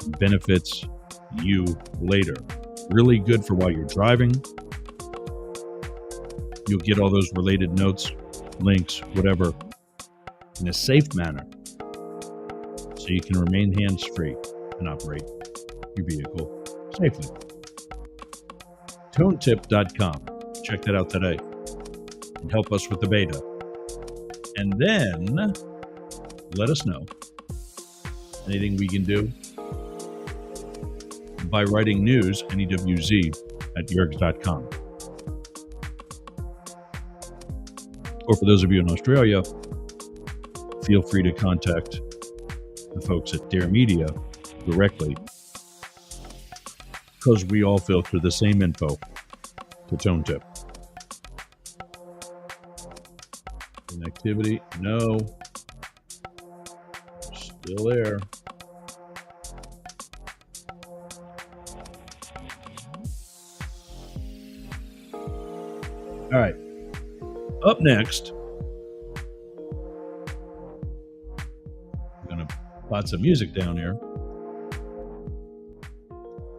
It benefits you later. Really good for while you're driving. You'll get all those related notes, links, whatever, in a safe manner, so you can remain hands-free and operate your vehicle safely. Tonetip.com. Check that out today and help us with the beta. And then let us know anything we can do by writing Newz, Newz, at yergs.com. Or for those of you in Australia, feel free to contact the folks at Dare Media directly, because we all filter the same info to Tone Tip. Connectivity, no. Still there. All right. Up next, I'm going to put some music down here.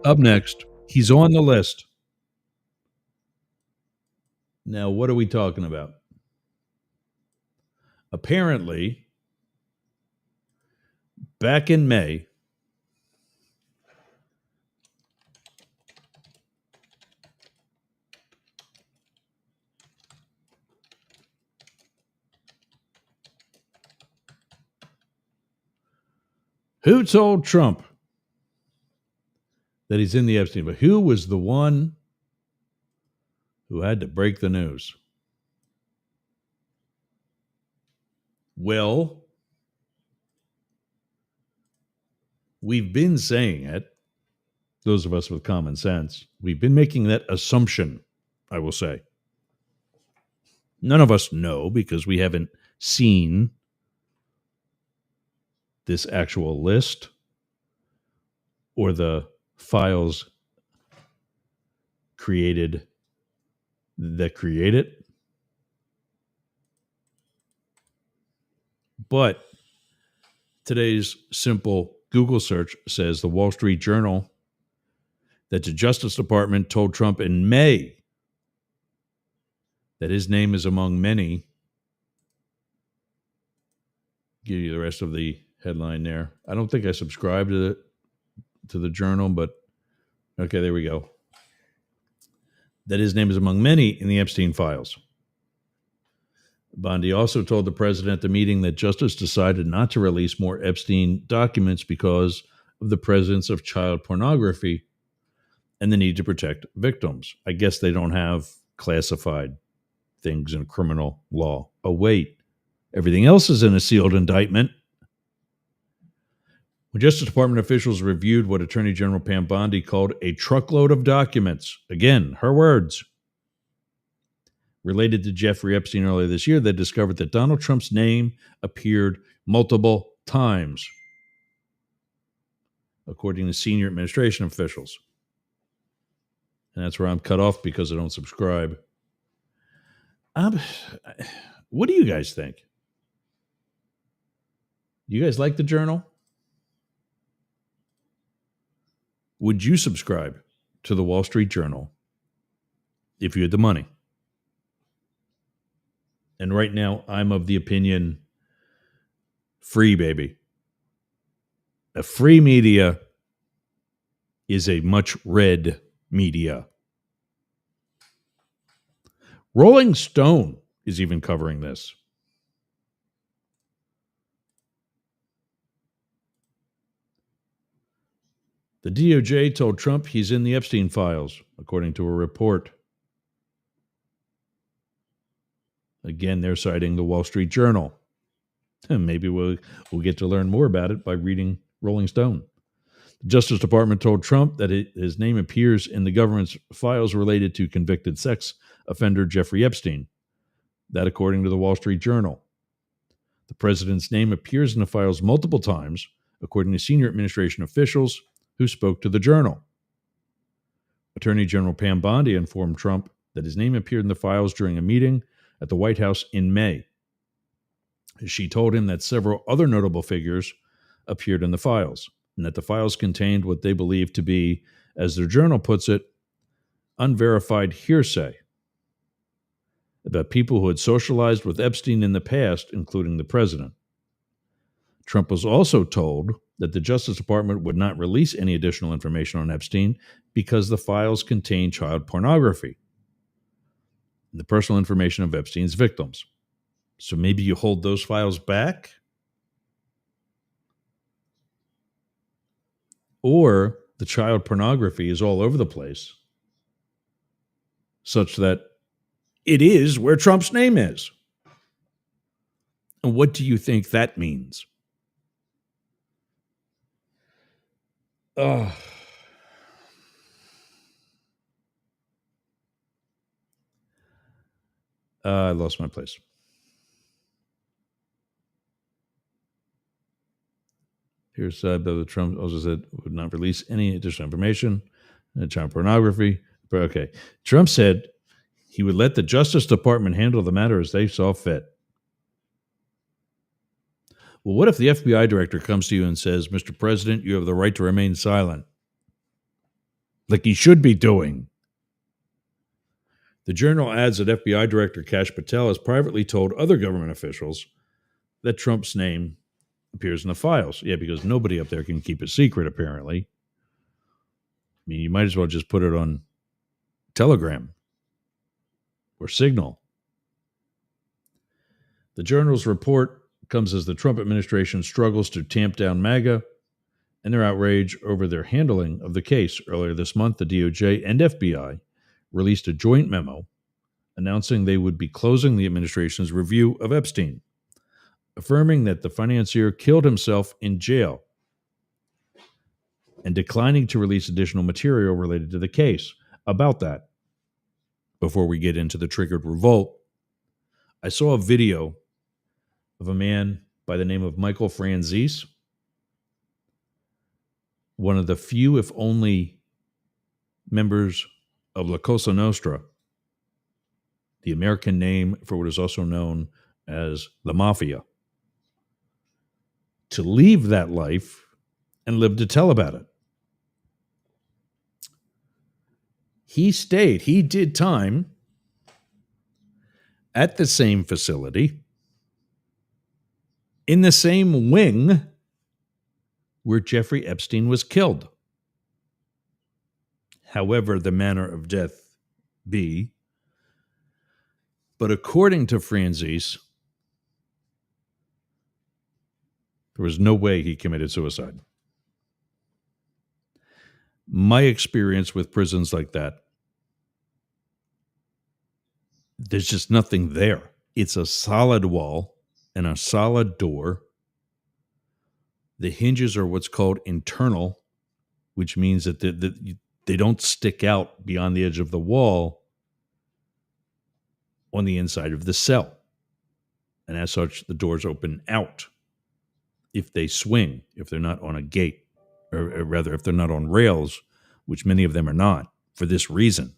Up next, he's on the list. Now, what are we talking about? Apparently, back in May, who told Trump that he's in the Epstein? But who was the one who had to break the news? Well, we've been saying it. those of us with common sense, we've been making that assumption, I will say. None of us know because we haven't seen this actual list or the files created that create it. But today's simple Google search says the Wall Street Journal that the Justice Department told Trump in May that his name is among many. Give you the rest of the headline there. I don't think I subscribed to the Journal, but okay, there we go. That his name is among many in the Epstein files. Bondi also told the president at the meeting that Justice decided not to release more Epstein documents because of the presence of child pornography and the need to protect victims. I guess they don't have classified things in criminal law. Oh, wait. Everything else is in a sealed indictment. When Justice Department officials reviewed what Attorney General Pam Bondi called a truckload of documents, again, her words, related to Jeffrey Epstein earlier this year, they discovered that Donald Trump's name appeared multiple times, according to senior administration officials. And that's where I'm cut off because I don't subscribe. What do you guys think? You guys like the Journal? Would you subscribe to the Wall Street Journal if you had the money? And right now, I'm of the opinion, free, baby. A free media is a much read media. Rolling Stone is even covering this. The DOJ told Trump he's in the Epstein files, according to a report. Again, they're citing the Wall Street Journal. And maybe we'll get to learn more about it by reading Rolling Stone. The Justice Department told Trump that his name appears in the government's files related to convicted sex offender Jeffrey Epstein. That according to the Wall Street Journal. The president's name appears in the files multiple times, according to senior administration officials who spoke to the Journal. Attorney General Pam Bondi informed Trump that his name appeared in the files during a meeting at the White House in May. She told him that several other notable figures appeared in the files, and that the files contained what they believed to be, as their journal puts it, unverified hearsay about people who had socialized with Epstein in the past, including the president. Trump was also told that the Justice Department would not release any additional information on Epstein because the files contain child pornography and the personal information of Epstein's victims. So maybe you hold those files back? Or the child pornography is all over the place, such that it is where Trump's name is. And what do you think that means? I lost my place. Here's Bill Trump also said would not release any additional information. Child pornography. But okay. Trump said he would let the Justice Department handle the matter as they saw fit. Well, what if the FBI director comes to you and says, Mr. President, you have the right to remain silent? Like he should be doing. The Journal adds that FBI Director Kash Patel has privately told other government officials that Trump's name appears in the files. Yeah, because nobody up there can keep a secret, apparently. I mean, you might as well just put it on Telegram or Signal. The Journal's report comes as the Trump administration struggles to tamp down MAGA and their outrage over their handling of the case. Earlier this month, the DOJ and FBI released a joint memo announcing they would be closing the administration's review of Epstein, affirming that the financier killed himself in jail. and declining to release additional material related to the case. About that, before we get into the triggered revolt, I saw a video of a man by the name of Michael Franzese, one of the few, if only, members of La Cosa Nostra, the American name for what is also known as the Mafia, to leave that life and live to tell about it. He did time at the same facility, in the same wing where Jeffrey Epstein was killed. However, the manner of death be. But according to Franzese, there was no way he committed suicide. My experience with prisons like that, there's just nothing there. It's a solid wall and a solid door. The hinges are what's called internal, which means that they don't stick out beyond the edge of the wall on the inside of the cell. And as such, the doors open out if they swing, if they're not on a gate, or rather, if they're not on rails, which many of them are not, for this reason.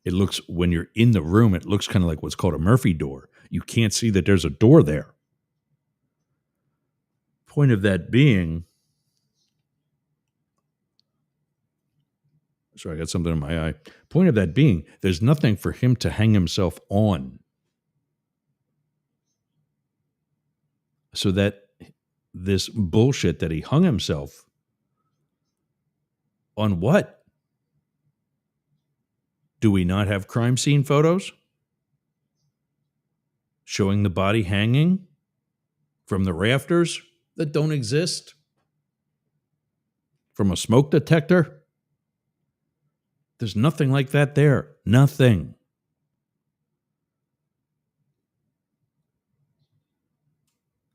It looks, when you're in the room, it looks kind of like what's called a Murphy door. You can't see that there's a door there. Point of that being, sorry, I got something in my eye. Point of that being, there's nothing for him to hang himself on. So that this bullshit that he hung himself on what? Do we not have crime scene photos showing the body hanging from the rafters that don't exist? From a smoke detector? There's nothing like that there. Nothing.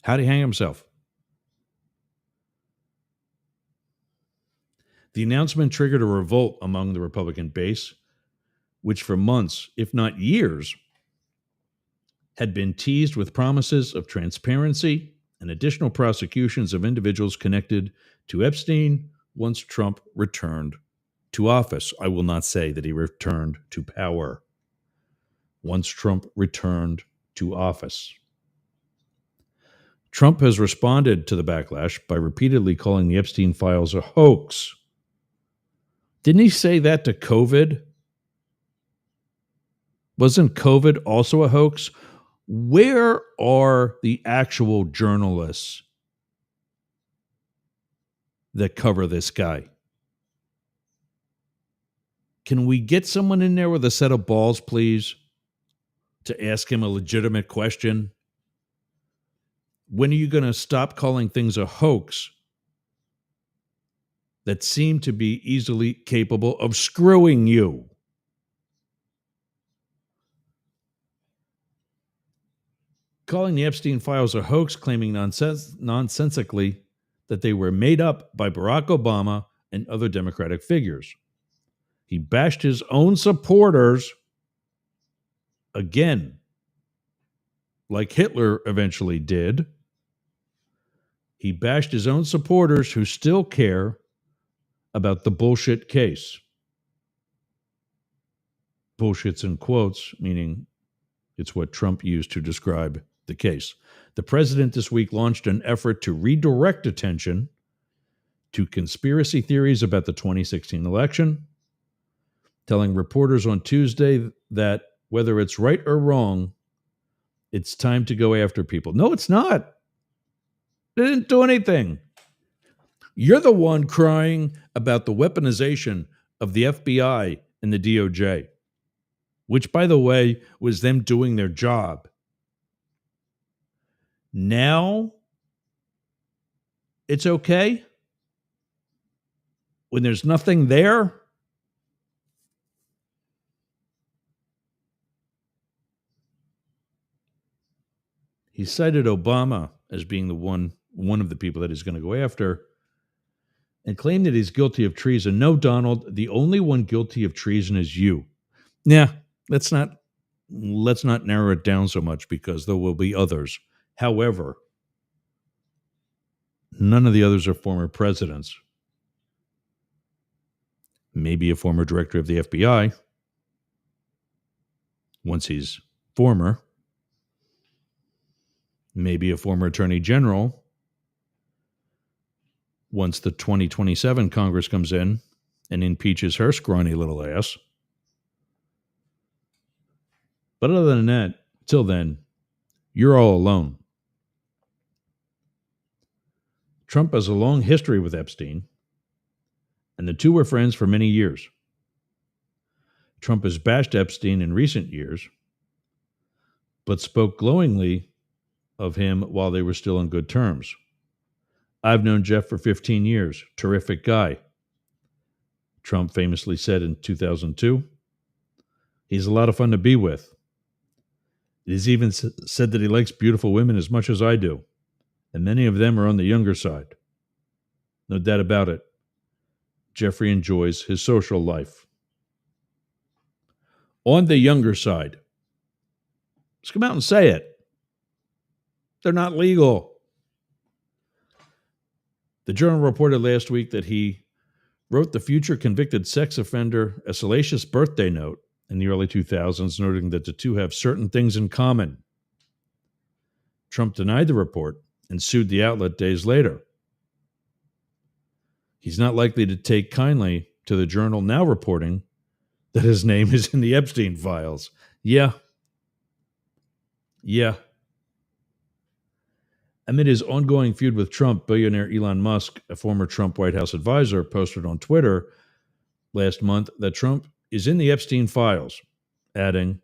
How'd he hang himself? The announcement triggered a revolt among the Republican base, which for months, if not years, had been teased with promises of transparency and additional prosecutions of individuals connected to Epstein once Trump returned to office. I will not say that he returned to power. Once Trump returned to office. Trump has responded to the backlash by repeatedly calling the Epstein files a hoax. Didn't he say that to COVID? Wasn't COVID also a hoax? Where are the actual journalists that cover this guy? Can we get someone in there with a set of balls, please, to ask him a legitimate question? When are you going to stop calling things a hoax that seem to be easily capable of screwing you? Calling the Epstein files a hoax, claiming nonsensically that they were made up by Barack Obama and other Democratic figures. He bashed his own supporters, again, like Hitler eventually did. He bashed his own supporters who still care about the bullshit case. Bullshit's in quotes, meaning it's what Trump used to describe the case. The president this week launched an effort to redirect attention to conspiracy theories about the 2016 election, telling reporters on Tuesday that whether it's right or wrong, it's time to go after people. No, it's not. They didn't do anything. You're the one crying about the weaponization of the FBI and the DOJ, which, by the way, was them doing their job. Now, it's okay? When there's nothing there? He cited Obama as being the one one of the people that he's going to go after, and claim that he's guilty of treason. No, Donald, the only one guilty of treason is you. Yeah, let's not narrow it down so much, because there will be others. However, none of the others are former presidents. Maybe a former director of the FBI, once he's former. Maybe a former attorney general, once the 2027 Congress comes in and impeaches her scrawny little ass. But other than that, till then, you're all alone. Trump has a long history with Epstein, and the two were friends for many years. Trump has bashed Epstein in recent years, but spoke glowingly of him while they were still on good terms. I've known Jeff for 15 years. Terrific guy. Trump famously said in 2002. He's a lot of fun to be with. He's even said that he likes beautiful women as much as I do, and many of them are on the younger side. No doubt about it. Jeffrey enjoys his social life. On the younger side. Just come out and say it. They're not legal. The Journal reported last week that he wrote the future convicted sex offender a salacious birthday note in the early 2000s, noting that the two have certain things in common. Trump denied the report and sued the outlet days later. He's not likely to take kindly to the Journal now reporting that his name is in the Epstein files. Yeah. Amid his ongoing feud with Trump, billionaire Elon Musk, a former Trump White House advisor, posted on Twitter last month that Trump is in the Epstein files, adding,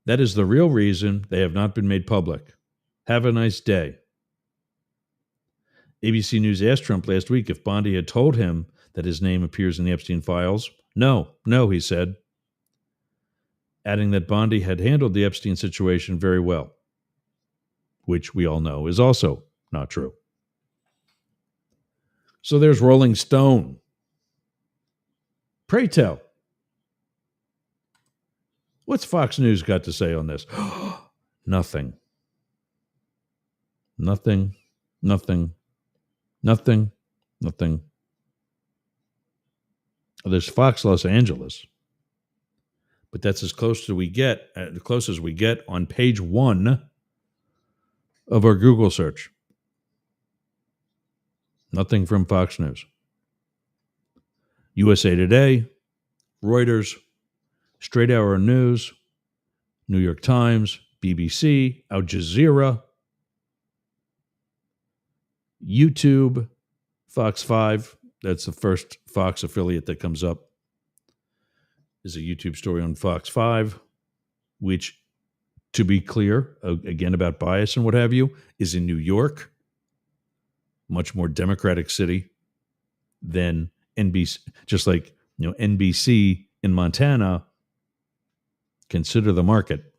"That is the real reason they have not been made public. Have a nice day." ABC News asked Trump last week if Bondi had told him that his name appears in the Epstein files. No, he said, adding that Bondi had handled the Epstein situation very well, which we all know is also not true. So there's Rolling Stone. Pray tell, what's Fox News got to say on this? Nothing. There's Fox Los Angeles, but that's as close as we get, on page 1 of our Google search. Nothing from Fox News. USA Today, Reuters, Straight Hour News, New York Times, BBC, Al Jazeera, YouTube, Fox 5. That's the first Fox affiliate that comes up, is a YouTube story on Fox 5, which, to be clear, again about bias and what have you, is in New York, much more democratic city than NBC. Just like NBC in Montana, consider the market.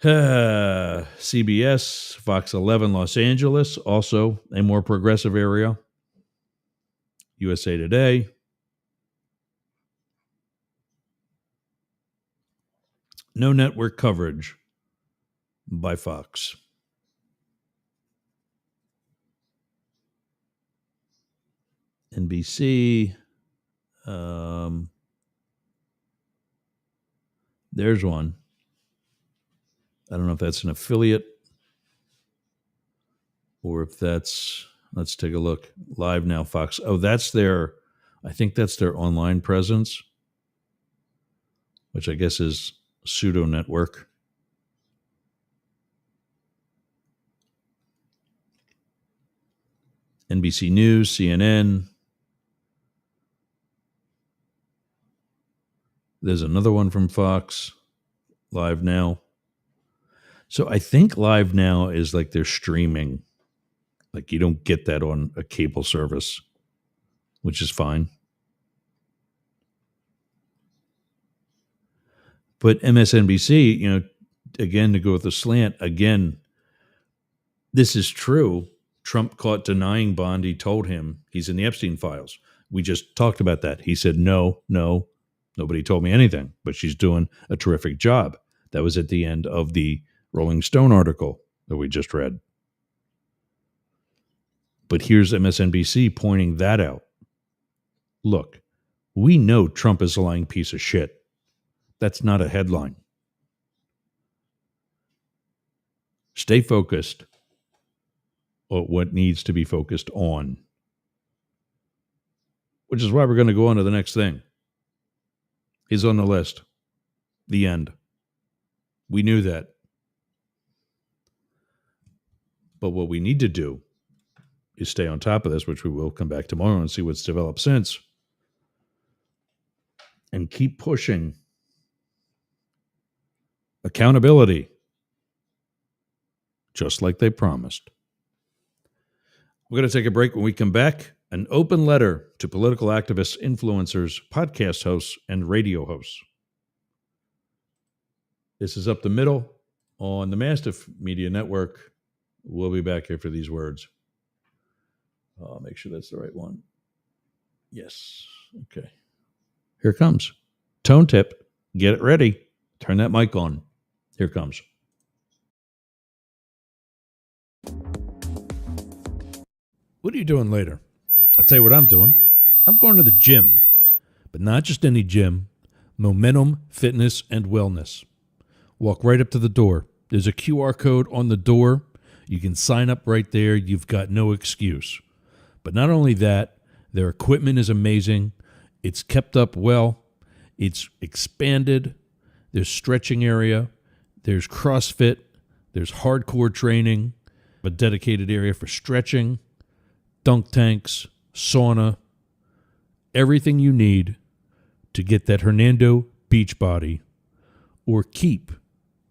CBS, Fox 11, Los Angeles, also a more progressive area. USA Today. No network coverage by Fox. NBC. There's one. I don't know if that's an affiliate or if that's, let's take a look. Live Now, Fox. Oh, that's their, I think that's their online presence, which I guess is pseudo network. NBC News, CNN. There's another one from Fox, Live Now. So I think Live Now is like they're streaming. Like you don't get that on a cable service, which is fine. But MSNBC, again, to go with the slant, again, this is true. Trump caught denying Bondi told him he's in the Epstein files. We just talked about that. He said, no, nobody told me anything, but she's doing a terrific job. That was at the end of the Rolling Stone article that we just read. But here's MSNBC pointing that out. Look, we know Trump is a lying piece of shit. That's not a headline. Stay focused on what needs to be focused on, which is why we're going to go on to the next thing. He's on the list. The end. We knew that. But what we need to do is stay on top of this, which we will come back tomorrow and see what's developed since, and keep pushing accountability, just like they promised. We're going to take a break. When we come back, an open letter to political activists, influencers, podcast hosts, and radio hosts. This is Up the Middle on the Mastiff Media Network. We'll be back after these words. I'll make sure that's the right one. Yes. Okay. Here it comes. Tone tip. Get it ready. Turn that mic on. Here it comes. What are you doing later? I'll tell you what I'm doing. I'm going to the gym, but not just any gym. Momentum Fitness and Wellness. Walk right up to the door. There's a QR code on the door. You can sign up right there. You've got no excuse. But not only that, their equipment is amazing. It's kept up well. It's expanded. There's stretching area. There's CrossFit. There's hardcore training. A dedicated area for stretching. Dunk tanks, sauna, everything you need to get that Hernando beach body or keep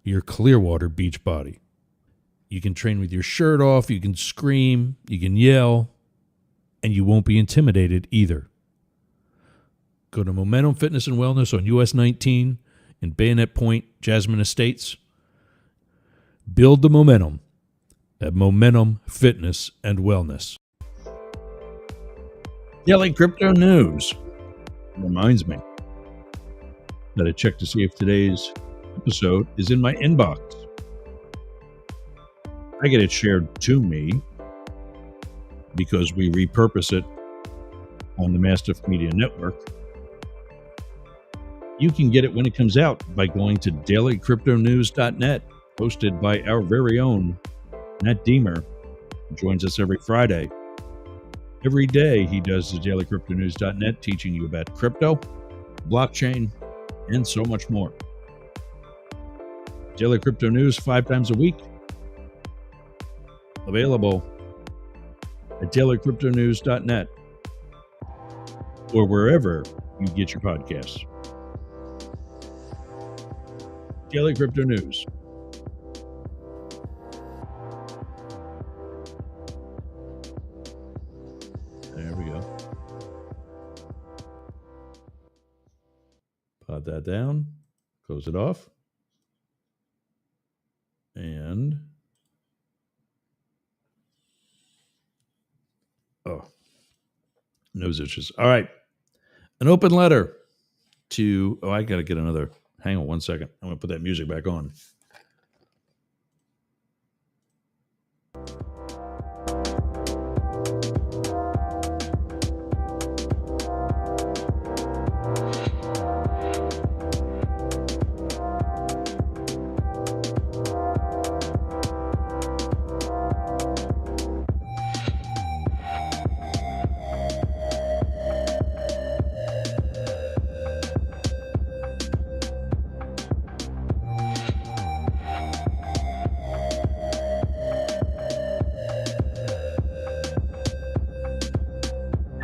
your Clearwater beach body. You can train with your shirt off, you can scream, you can yell, and you won't be intimidated either. Go to Momentum Fitness and Wellness on US 19 in Bayonet Point, Jasmine Estates. Build the momentum at Momentum Fitness and Wellness. Daily Crypto News reminds me that I checked to see if today's episode is in my inbox. I get it shared to me because we repurpose it on the Mastiff Media Network. You can get it when it comes out by going to dailycryptonews.net, hosted by our very own Nat Deemer, who joins us every Friday. Every day he does the dailycryptonews.net, teaching you about crypto, blockchain, and so much more. Daily Crypto News 5 times a week. Available at dailycryptonews.net or wherever you get your podcasts. Daily Crypto News. There we go. Pod that down. Close it off. And nose itches. All right. An open letter to, I got to get another, hang on one second. I'm going to put that music back on.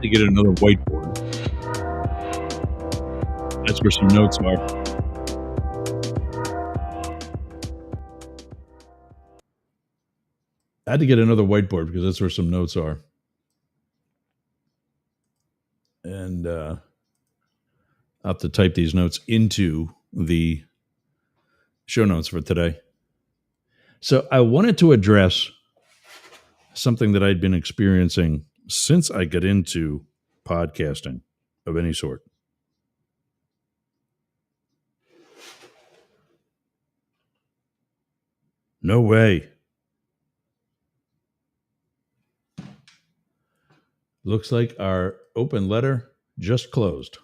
To get another whiteboard. That's where some notes are. I had to get another whiteboard because that's where some notes are. And I'll have to type these notes into the show notes for today. So I wanted to address something that I'd been experiencing since I got into podcasting of any sort. No way. Looks like our open letter just closed.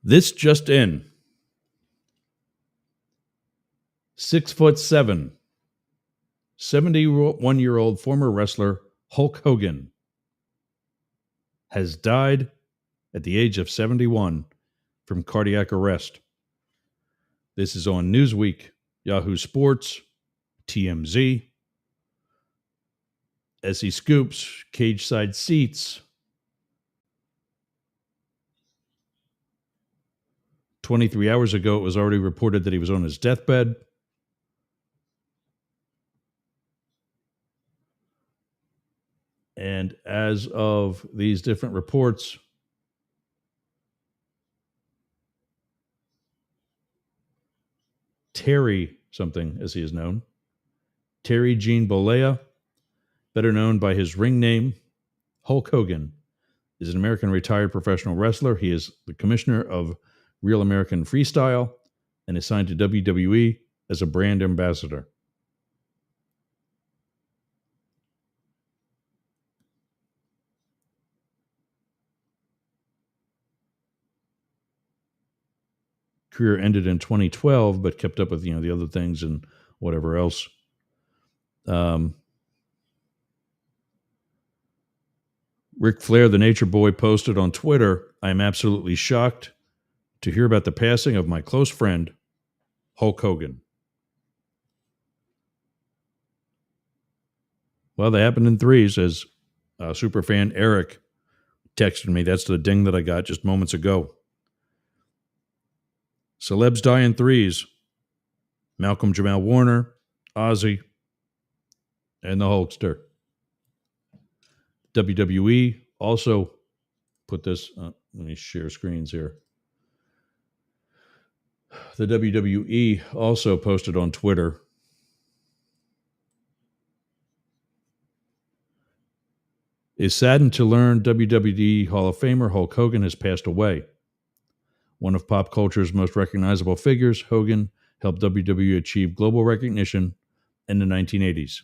This just in. 6'7", 71-year-old former wrestler Hulk Hogan has died at the age of 71 from cardiac arrest. This is on Newsweek, Yahoo Sports, TMZ, SE Scoops, Cage Side Seats. 23 hours ago, it was already reported that he was on his deathbed. And as of these different reports, Terry something, as he is known, Terry Gene Bollea, better known by his ring name, Hulk Hogan, is an American retired professional wrestler. He is the commissioner of Real American Freestyle and is signed to WWE as a brand ambassador. Career ended in 2012, but kept up with the other things and whatever else. Ric Flair, the Nature Boy, posted on Twitter, "I am absolutely shocked to hear about the passing of my close friend, Hulk Hogan." Well, they happened in threes, as superfan Eric texted me. That's the ding that I got just moments ago. Celebs die in threes. Malcolm Jamal Warner, Ozzy, and the Hulkster. WWE also put this, let me share screens here. The WWE also posted on Twitter, "Is saddened to learn WWE Hall of Famer Hulk Hogan has passed away. One of pop culture's most recognizable figures, Hogan helped WWE achieve global recognition in the 1980s.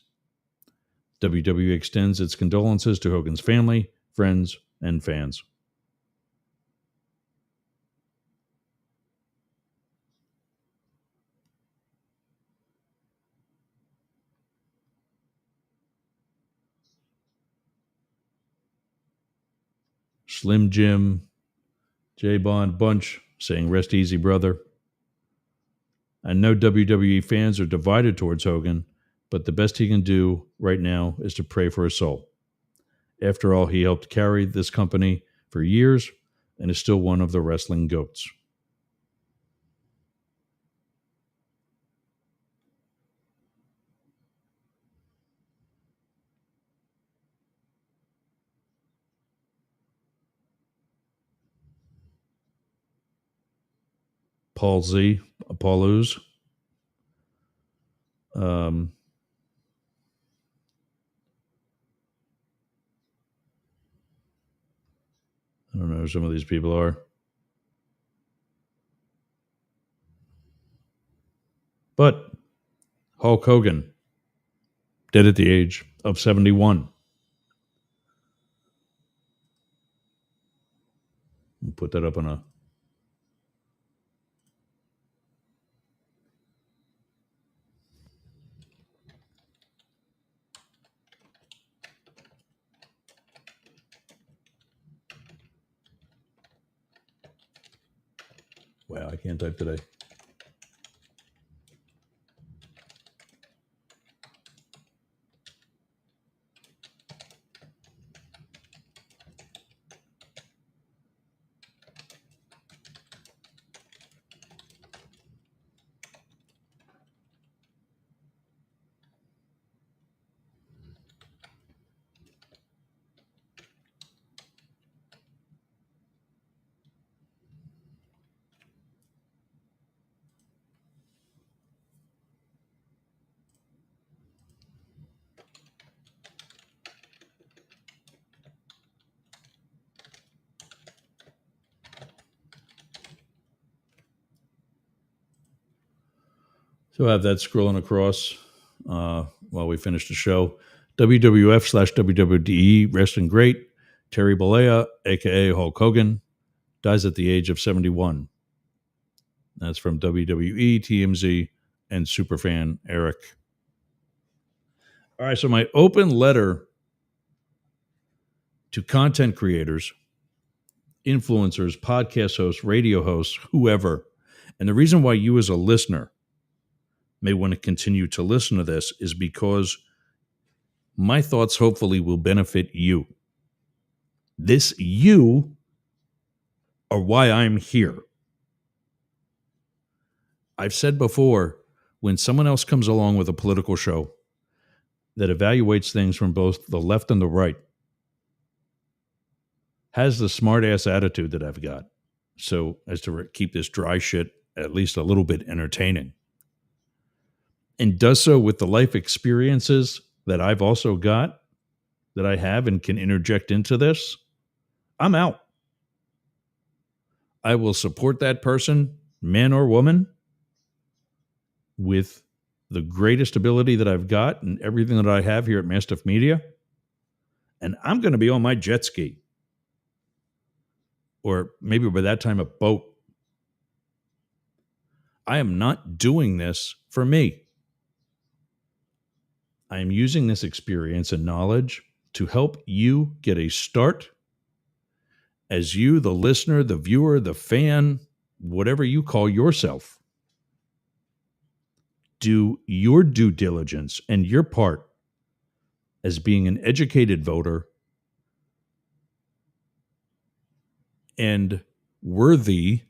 WWE extends its condolences to Hogan's family, friends, and fans." Slim Jim, J Bond Bunch saying, "Rest easy, brother." I know WWE fans are divided towards Hogan, but the best he can do right now is to pray for his soul. After all, he helped carry this company for years and is still one of the wrestling goats. Paul Z, Paul Ooze. I don't know who some of these people are. But Hulk Hogan, dead at the age of 71. We'll put that up on a... Wow, I can't type today. So I have that scrolling across while we finish the show. WWF/WWDE Wrestling Great Terry Bollea, a.k.a. Hulk Hogan, dies at the age of 71. That's from WWE, TMZ, and Superfan Eric. All right, so my open letter to content creators, influencers, podcast hosts, radio hosts, whoever, and the reason why you as a listener may want to continue to listen to this is because my thoughts hopefully will benefit you. This you are why I'm here. I've said before, when someone else comes along with a political show that evaluates things from both the left and the right, has the smart ass attitude that I've got, so as to keep this dry shit at least a little bit entertaining, and does so with the life experiences that I've also got, that I have and can interject into this, I'm out. I will support that person, man or woman, with the greatest ability that I've got and everything that I have here at Mastiff Media. And I'm going to be on my jet ski. Or maybe by that time, a boat. I am not doing this for me. I am using this experience and knowledge to help you get a start as you, the listener, the viewer, the fan, whatever you call yourself, do your due diligence and your part as being an educated voter and worthy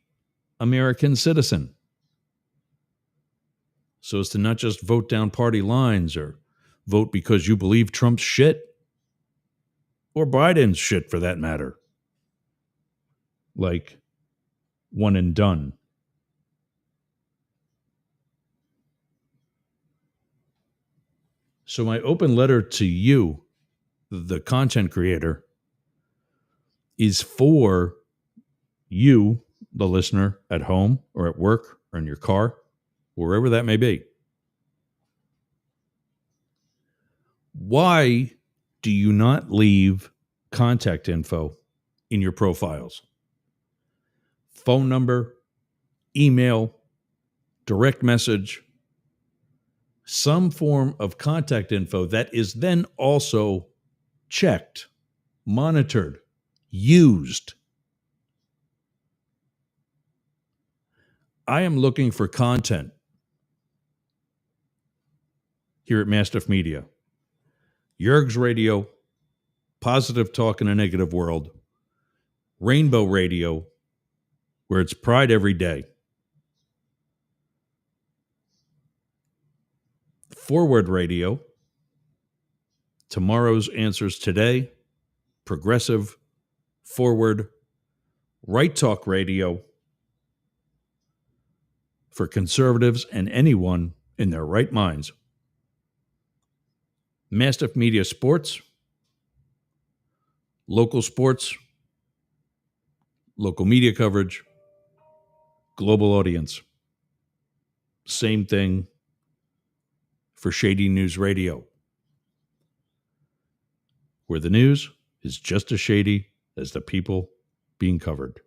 American citizen. So as to not just vote down party lines or vote because you believe Trump's shit or Biden's shit for that matter. Like one and done. So my open letter to you, the content creator, is for you, the listener, at home or at work or in your car, wherever that may be. Why do you not leave contact info in your profiles? Phone number, email, direct message, some form of contact info that is then also checked, monitored, used. I am looking for content here at Mastiff Media. Yerg's Radio, Positive Talk in a Negative World, Rainbow Radio, where it's Pride every day, Forward Radio, Tomorrow's Answers Today, Progressive, Forward, Right Talk Radio, for conservatives and anyone in their right minds. Mastiff Media Sports, local sports, local media coverage, global audience. Same thing for Shady News Radio, where the news is just as shady as the people being covered.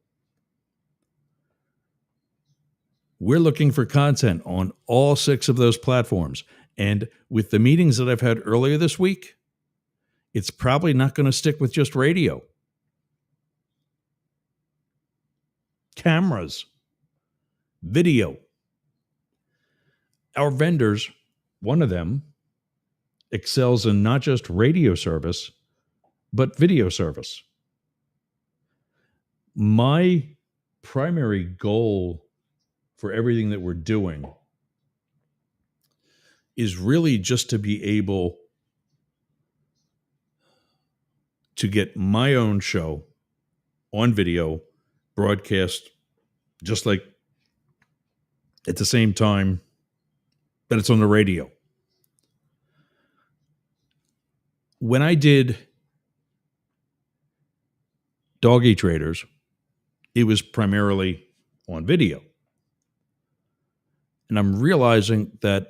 We're looking for content on all 6 of those platforms. And with the meetings that I've had earlier this week, it's probably not going to stick with just radio. Cameras, video. Our vendors, one of them, excels in not just radio service, but video service. My primary goal for everything that we're doing is really just to be able to get my own show on video, broadcast, just like at the same time that it's on the radio. When I did Doggy Traders, it was primarily on video. And I'm realizing that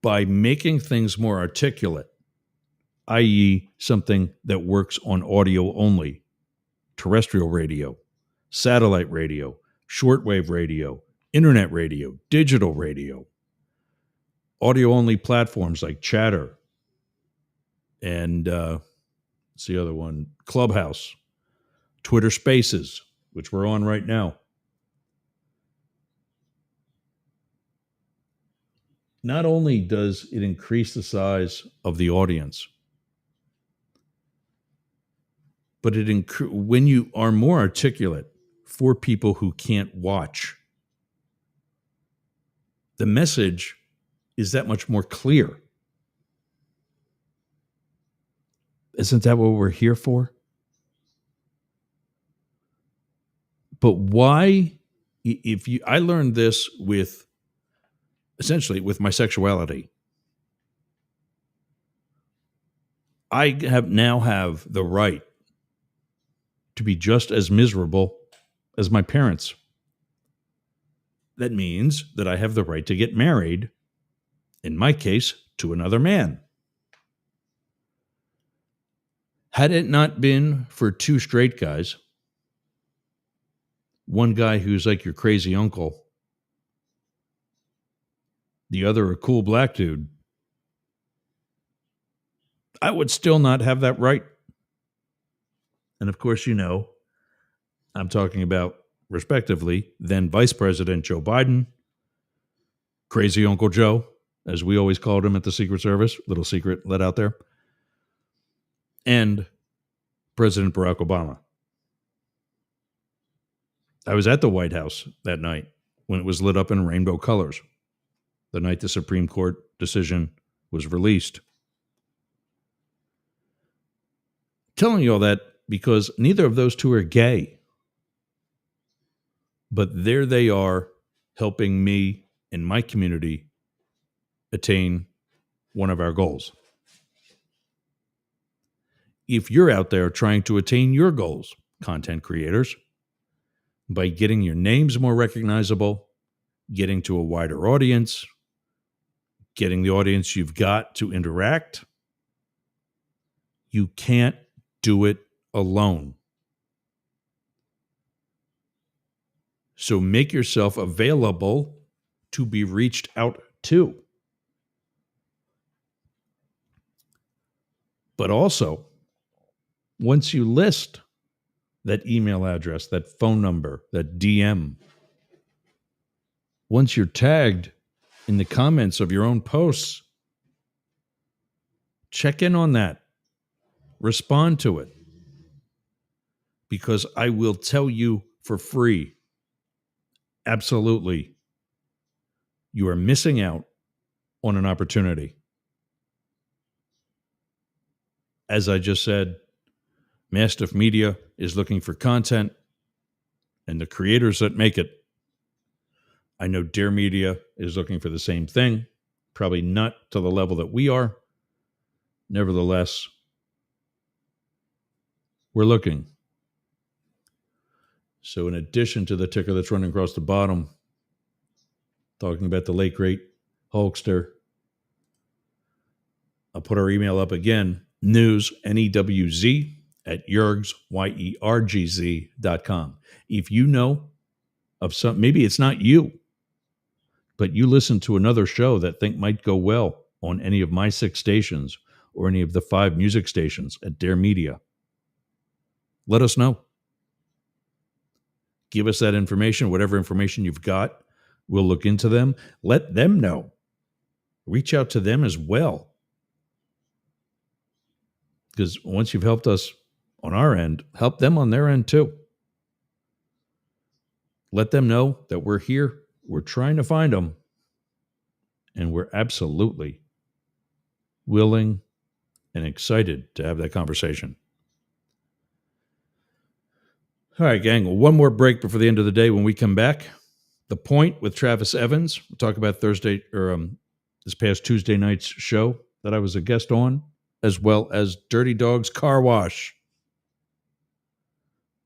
by making things more articulate, i.e., something that works on audio only, terrestrial radio, satellite radio, shortwave radio, internet radio, digital radio, audio only platforms like Chatter and what's the other one? Clubhouse, Twitter Spaces, which we're on right now. Not only does it increase the size of the audience, but when you are more articulate for people who can't watch, the message is that much more clear. Isn't that what we're here for? But why, I learned this essentially with my sexuality. I now have the right to be just as miserable as my parents. That means that I have the right to get married, in my case, to another man. Had it not been for two straight guys, one guy who's like your crazy uncle, the other a cool black dude, I would still not have that right. And of course, I'm talking about, respectively, then Vice President Joe Biden, Crazy Uncle Joe, as we always called him at the Secret Service, little secret let out there, and President Barack Obama. I was at the White House that night when it was lit up in rainbow colors, the night the Supreme Court decision was released. Telling you all that because neither of those two are gay. But there they are, helping me and my community attain one of our goals. If you're out there trying to attain your goals, content creators, by getting your names more recognizable, getting to a wider audience, getting the audience you've got to interact, you can't do it alone. So make yourself available to be reached out to. But also, once you list that email address, that phone number, that DM, once you're tagged in the comments of your own posts, check in on that. Respond to it. Because I will tell you for free, absolutely, you are missing out on an opportunity. As I just said, Mastiff Media is looking for content and the creators that make it. I know Dare Media is looking for the same thing, probably not to the level that we are. Nevertheless, we're looking. So in addition to the ticker that's running across the bottom, talking about the late, great Hulkster, I'll put our email up again, Newz, Newz, at yergz, yergz.com. If you know of some, maybe it's not you, but you listen to another show that think might go well on any of my 6 stations or any of the 5 music stations at Dare Media, let us know. Give us that information, whatever information you've got. We'll look into them. Let them know. Reach out to them as well. Because once you've helped us on our end, help them on their end too. Let them know that we're here. We're trying to find them. And we're absolutely willing and excited to have that conversation. All right, gang. One more break before the end of the day. When we come back, The Point with Travis Evans. We'll talk about this past Tuesday night's show that I was a guest on, as well as Dirty Dog's Car Wash.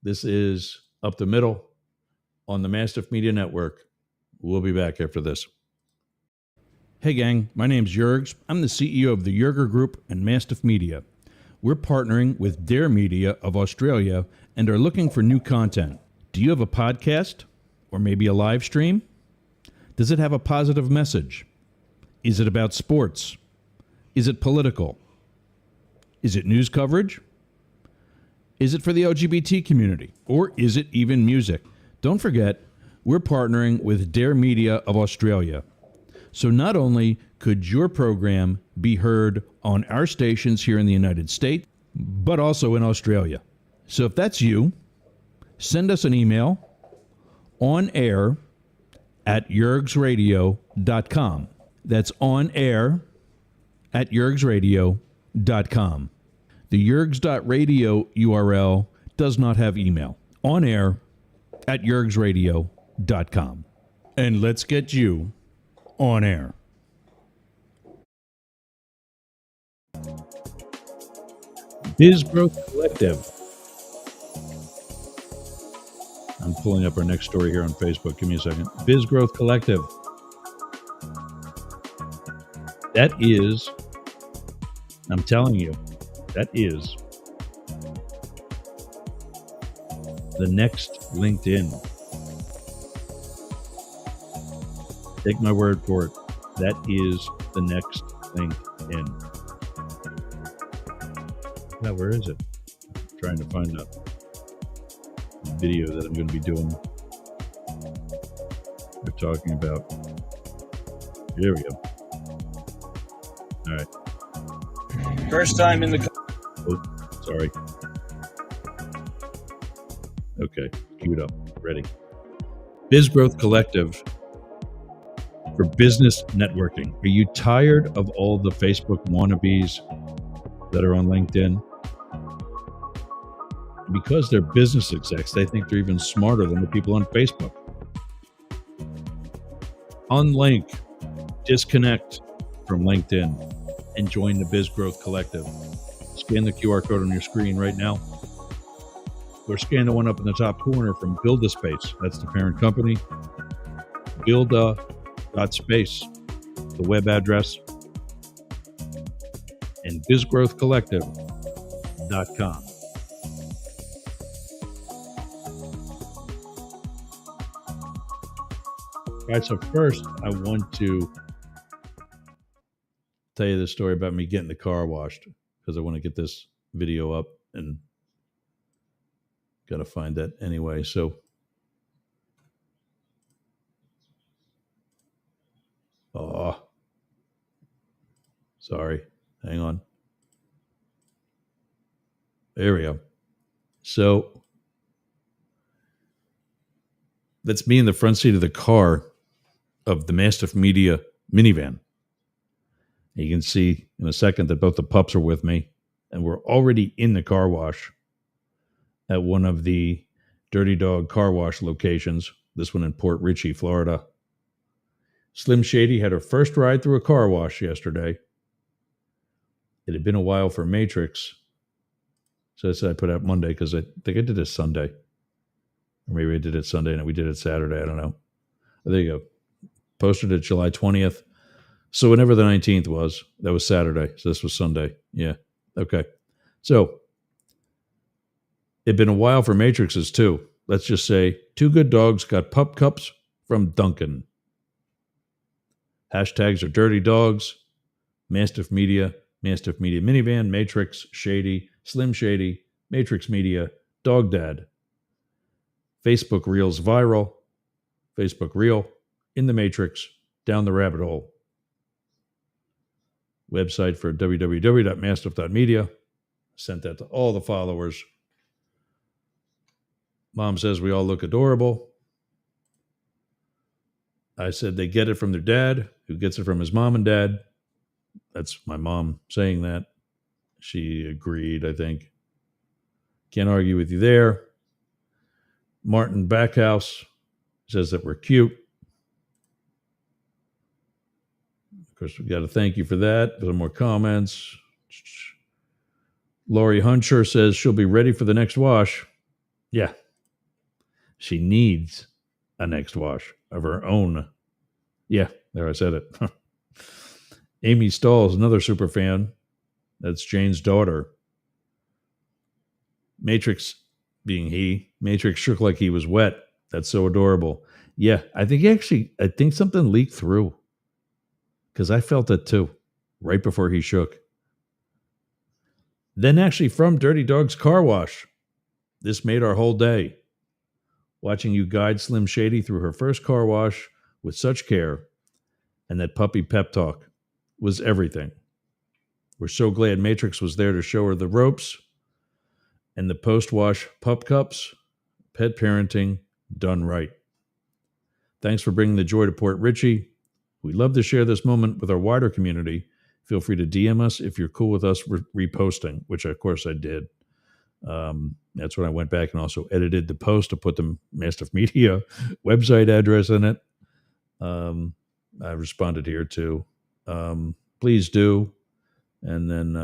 This is Up the Middle on the Mastiff Media Network. We'll be back after this. Hey gang, my name's Jurgs. I'm the CEO of the Yerger Group and Mastiff Media. We're partnering with Dare Media of Australia and are looking for new content. Do you have a podcast? Or maybe a live stream? Does it have a positive message? Is it about sports? Is it political? Is it news coverage? Is it for the LGBT community? Or is it even music? Don't forget, we're partnering with Dare Media of Australia. So not only could your program be heard on our stations here in the United States, but also in Australia. So if that's you, send us an email on air at yergsradio.com. That's on air at yergsradio.com. The yergs.radio URL does not have email. On air at yergsradio.com. And let's get you on air. Biz Growth Collective. I'm pulling up our next story here on Facebook. Give me a second. Biz Growth Collective. That is, I'm telling you, that is the next LinkedIn. Take my word for it. That is the next LinkedIn. Now, where is it? I'm trying to find a video that I'm going to be doing. We're talking about. There we go. All right. First time in the. Oh, sorry. Okay, queued up, ready. Biz Growth Collective for business networking. Are you tired of all the Facebook wannabes that are on LinkedIn? Because they're business execs, they think they're even smarter than the people on Facebook. Unlink, disconnect from LinkedIn, and join the Biz Growth Collective. Scan the QR code on your screen right now. Or scan the one up in the top corner from Build-A-Space. That's the parent company. Build-A.space, the web address. And bizgrowthcollective.com. All right, so first I want to tell you the story about me getting the car washed because I want to get this video up and got to find that anyway. So, sorry, hang on. There we go. So that's me in the front seat of the car of the Mastiff Media minivan. You can see in a second that both the pups are with me, and we're already in the car wash at one of the Dirty Dog car wash locations, this one in Port Richey, Florida. Slim Shady had her first ride through a car wash yesterday. It had been a while for Matrix, so I said I put out Monday because I think I did it Sunday. Or maybe I did it Sunday and we did it Saturday, I don't know. Oh, there you go. Posted it July 20th. So whenever the 19th was, that was Saturday. So this was Sunday. Yeah. Okay. So it'd been a while for Matrixes too. Let's just say 2 good dogs got pup cups from Duncan. Hashtags are Dirty Dogs, Mastiff Media Minivan, Matrix, Shady, Slim Shady, Matrix Media, Dog Dad. Facebook Reels viral, Facebook Reel, in the Matrix, down the rabbit hole. Website for www.mastiff.media. Sent that to all the followers. Mom says we all look adorable. I said they get it from their dad, who gets it from his mom and dad. That's my mom saying that. She agreed, I think. Can't argue with you there. Martin Backhouse says that we're cute. Of course, we got to thank you for that. Some more comments. Lori Huncher says she'll be ready for the next wash. Yeah. She needs a next wash of her own. Yeah, there I said it. Amy Stahl's another super fan. That's Jane's daughter. Matrix being he. Matrix shook like he was wet. That's so adorable. Yeah, I think something leaked through because I felt it too right before he shook. Then actually from Dirty Dog's car wash. This made our whole day. Watching you guide Slim Shady through her first car wash with such care and that puppy pep talk was everything. We're so glad Matrix was there to show her the ropes and the post-wash pup cups, pet parenting done right. Thanks for bringing the joy to Port Richey. We'd love to share this moment with our wider community. Feel free to DM us if you're cool with us reposting, which of course I did. That's when I went back and also edited the post to put the Mastiff Media website address in it. I responded here too. Please do. And then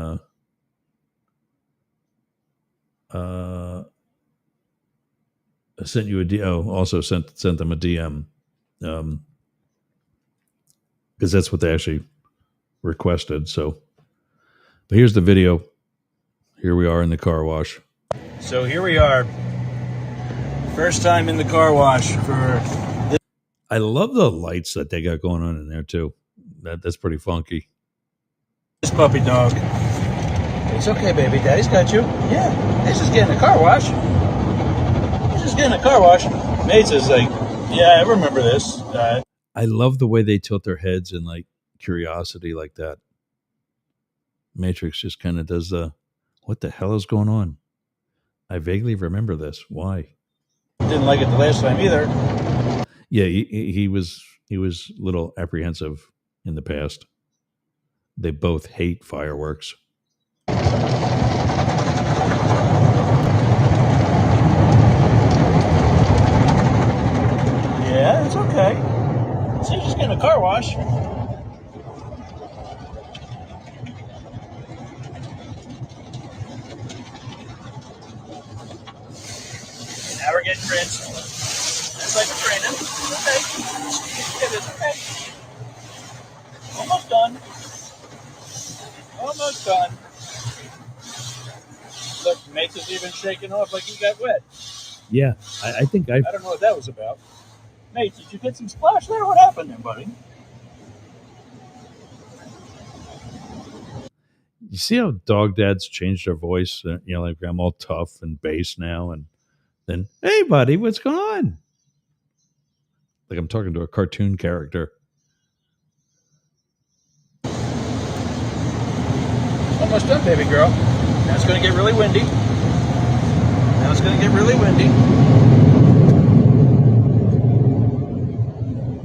I sent you a DM. Oh, also sent them a DM. Because that's what they actually requested. So, but here's the video. Here we are in the car wash. So here we are. First time in the car wash for this. I love the lights that they got going on in there too. That's pretty funky. This puppy dog. It's okay, baby. Daddy's got you. Yeah. He's just getting a car wash. He's just getting a car wash. Mates is like, yeah, I remember this. I love the way they tilt their heads in like curiosity like that. Matrix just kind of does the, what the hell is going on? I vaguely remember this. Why? Didn't like it the last time either. Yeah, he was a little apprehensive in the past. They both hate fireworks. Yeah, it's okay. So you're just getting a car wash. Now we're getting rinsed. That's like a training. Okay. Yeah, it's okay. Almost done. Almost done. Look, Mates is even shaking off like he got wet. Yeah, I think I don't know what that was about. Mate, did you get some splash there? What happened there, buddy? You see how dog dads changed their voice? Like I'm all tough and bass now, and then, hey, buddy, what's going on? Like I'm talking to a cartoon character. Almost done, baby girl. Now it's going to get really windy. Now it's going to get really windy.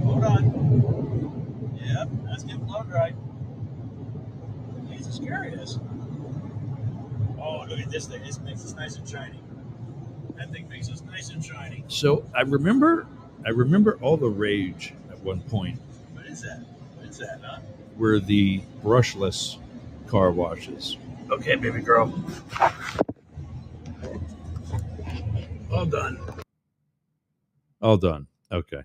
Hold on. Yep, that's getting blow dry. Jesus, curious. Oh, look at this thing. This makes us nice and shiny. That thing makes us nice and shiny. So I remember all the rage at one point. What is that? What is that, huh? Were the brushless car washes. Okay, baby girl. All done. All done. Okay.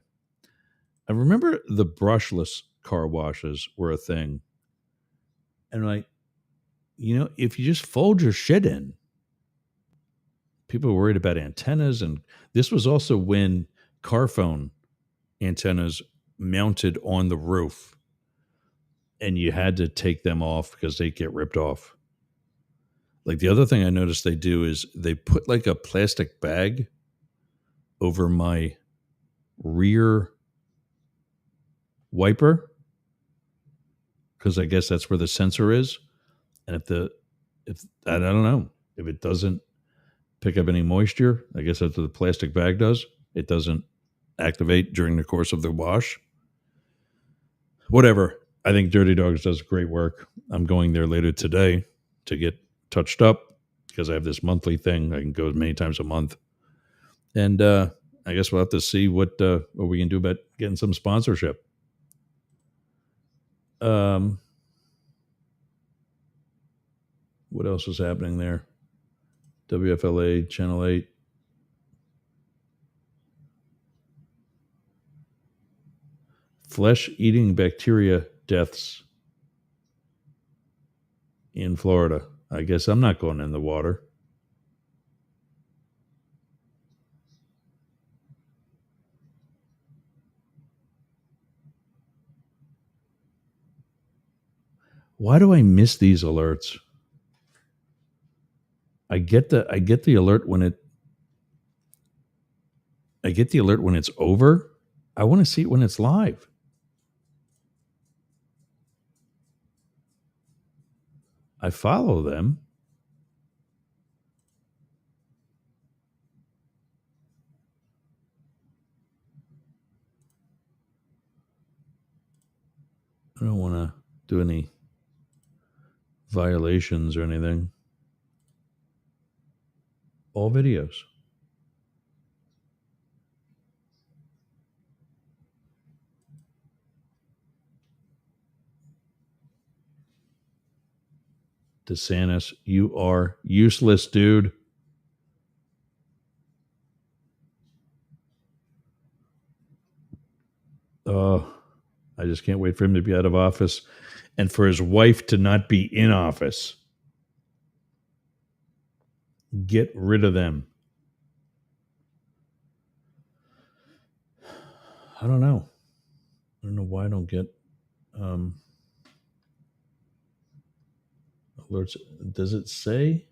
I remember the brushless car washes were a thing. And like, if you just fold your shit in, people were worried about antennas. And this was also when car phone antennas mounted on the roof. And you had to take them off because they get ripped off. Like the other thing I noticed they do is they put like a plastic bag over my rear wiper because I guess that's where the sensor is. And if I don't know, if it doesn't pick up any moisture, I guess that's what the plastic bag does. It doesn't activate during the course of the wash. Whatever. I think Dirty Dogs does great work. I'm going there later today to get touched up because I have this monthly thing. I can go many times a month. And I guess we'll have to see what we can do about getting some sponsorship. What else is happening there? WFLA, Channel 8. Flesh-eating bacteria deaths in Florida. I guess I'm not going in the water. Why do I miss these alerts? I get the alert when it's over. I want to see it when it's live. I follow them. I don't want to do any violations or anything. All videos. DeSantis, you are useless, dude. Oh, I just can't wait for him to be out of office and for his wife to not be in office. Get rid of them. I don't know. I don't know why I don't get alerts. Does it say?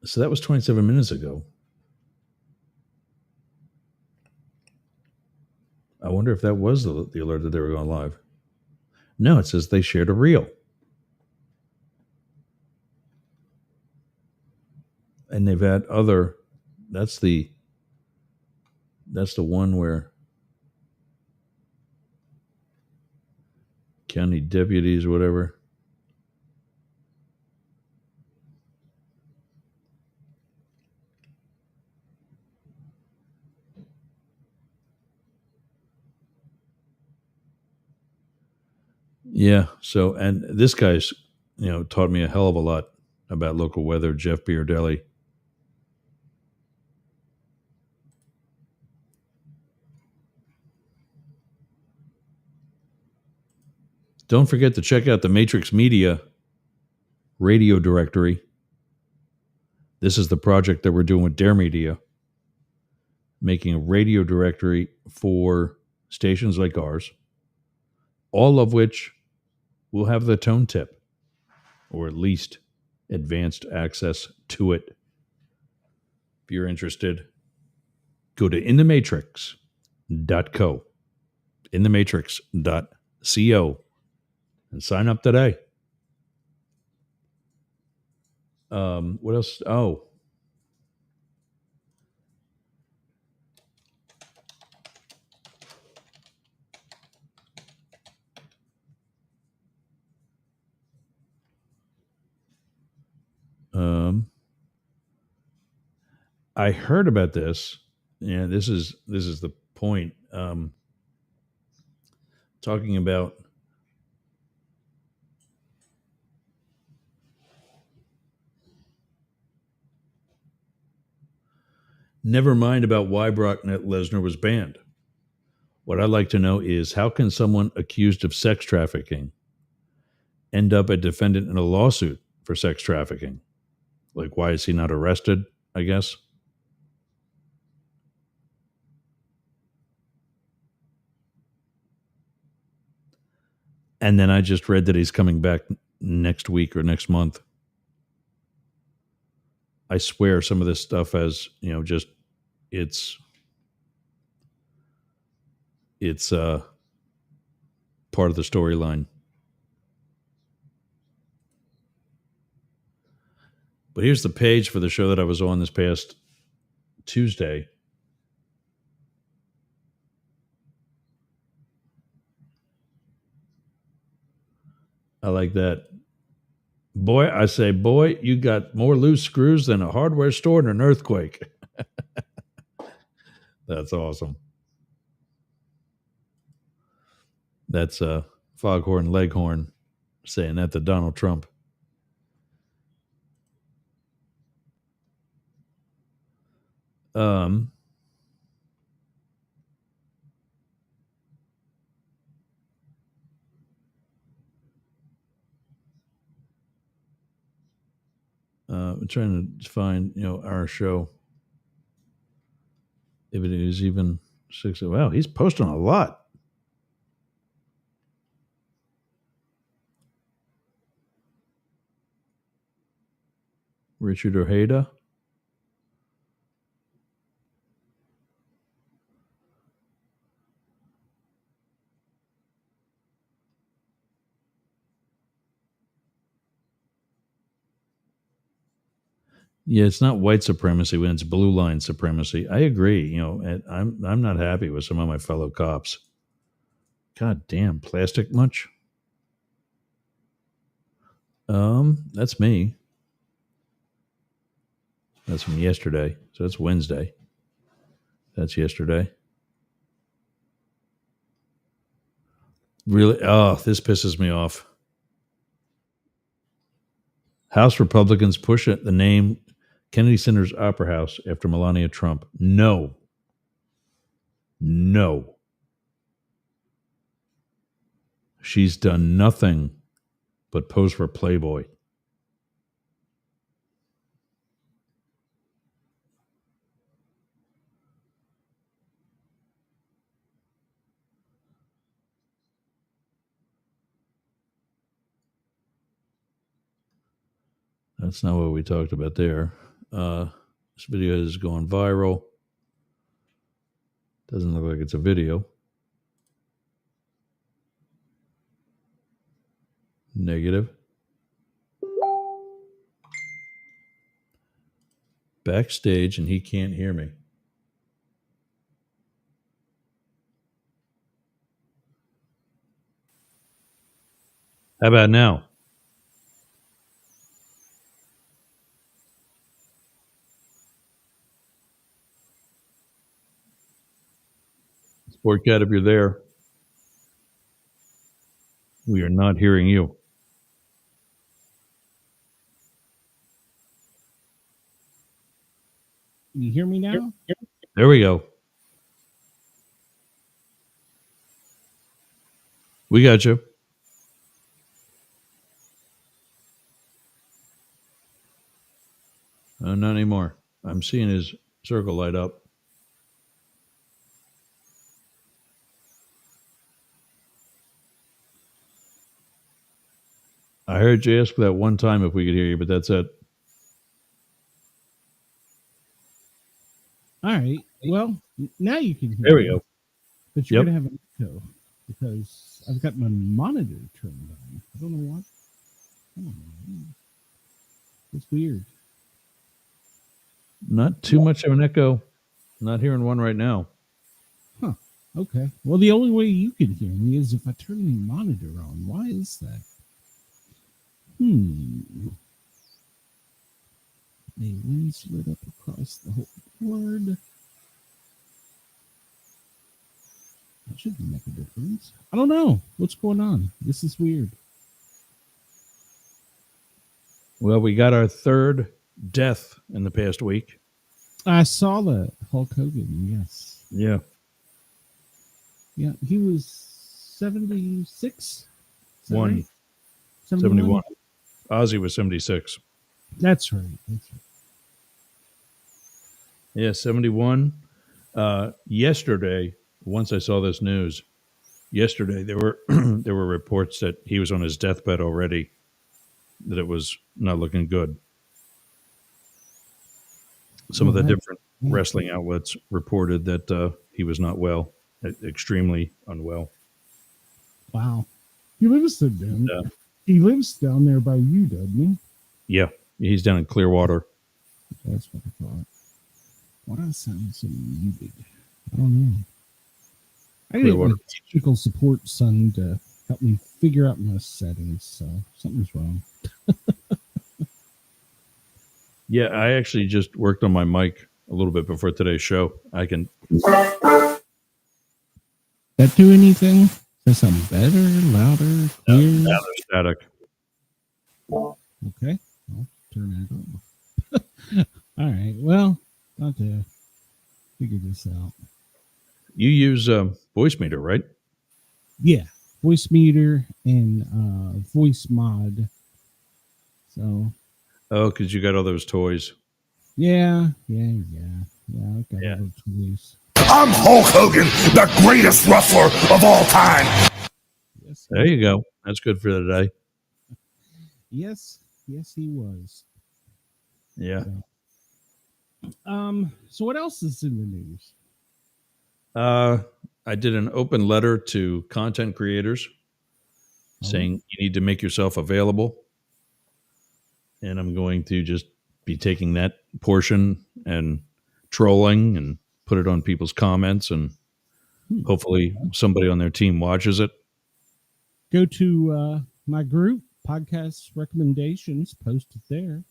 So that was 27 minutes ago. I wonder if that was the alert that they were going live. No, it says they shared a reel. And they've had other. That's the one where county deputies or whatever. Yeah. So, and this guy's, taught me a hell of a lot about local weather, Jeff Beardelli. Don't forget to check out the Matrix Media radio directory. This is the project that we're doing with Dare Media, making a radio directory for stations like ours, all of which will have the tone tip, or at least advanced access to it. If you're interested, go to inthematrix.co, inthematrix.co, and sign up today. What else? Oh, I heard about this. Yeah, this is the point. Talking about never mind about why Brock Lesnar was banned. What I'd like to know is how can someone accused of sex trafficking end up a defendant in a lawsuit for sex trafficking? Like, why is he not arrested, I guess? And then I just read that he's coming back next week or next month. I swear some of this stuff has, just it's part of the storyline. But here's the page for the show that I was on this past Tuesday. I like that. Boy, I say, boy, you got more loose screws than a hardware store in an earthquake. That's awesome. That's Foghorn Leghorn saying that to Donald Trump. I'm trying to find, our show. If it is even 6. Wow, he's posting a lot. Richard Ojeda. Yeah, it's not white supremacy when it's blue line supremacy. I agree. I'm not happy with some of my fellow cops. God damn, plastic much? That's me. That's from yesterday. So that's Wednesday. That's yesterday. Really? Oh, this pisses me off. House Republicans push it the name Kennedy Center's Opera House after Melania Trump. No. She's done nothing but pose for Playboy. That's not what we talked about there. This video is going viral. Doesn't look like it's a video. Negative. Backstage and he can't hear me. How about now? Sport Cat, if you're there, we are not hearing you. You hear me now? There we go. We got you. Not anymore. I'm seeing his circle light up. I heard you ask that one time if we could hear you, but that's it. All right. Well, now you can hear There we me, go. but you're Yep. going to have an echo because I've got my monitor turned on. I don't know what. It's weird. Not too much of an echo. Not hearing one right now. Okay. Well, the only way you can hear me is if I turn the monitor on. Why is that? They lens lit up across the whole board. That shouldn't make a difference. I don't know. What's going on? This is weird. Well, we got our third death in the past week. I saw the Hulk Hogan, yes. Yeah. Yeah, he was 76? 1. 71. Ozzy was 76. That's right. That's right. Yeah, 71. Yesterday, once I saw this news, yesterday there were there were reports that he was on his deathbed already, that it was not looking good. Some of the different wrestling outlets reported that he was not well, extremely unwell. Wow. He lives down there by you, doesn't he? Yeah, he's down in Clearwater. That's what I thought. Why does it sound so muted? I don't know. I need my technical support son to help me figure out my settings, so something's wrong. Yeah, I actually just worked on my mic a little bit before today's show. I can. That do anything? Does that sound better, louder, clear? Now there's static. Okay, I'll turn that off. All right. Well, I'll have to figure this out. You use voice meter, right? Yeah, voice meter and voice mod. So Oh, because you got all those toys. Yeah. I got Yeah. all the toys. I'm Hulk Hogan, the greatest wrestler of all time. Yes, There you go. That's good for the day. Yes, he was. Yeah. So what else is in the news? I did an open letter to content creators saying you need to make yourself available. And I'm going to just be taking that portion and trolling and put it on people's comments, and hopefully somebody on their team watches it. Go to my group, podcast recommendations, post it there.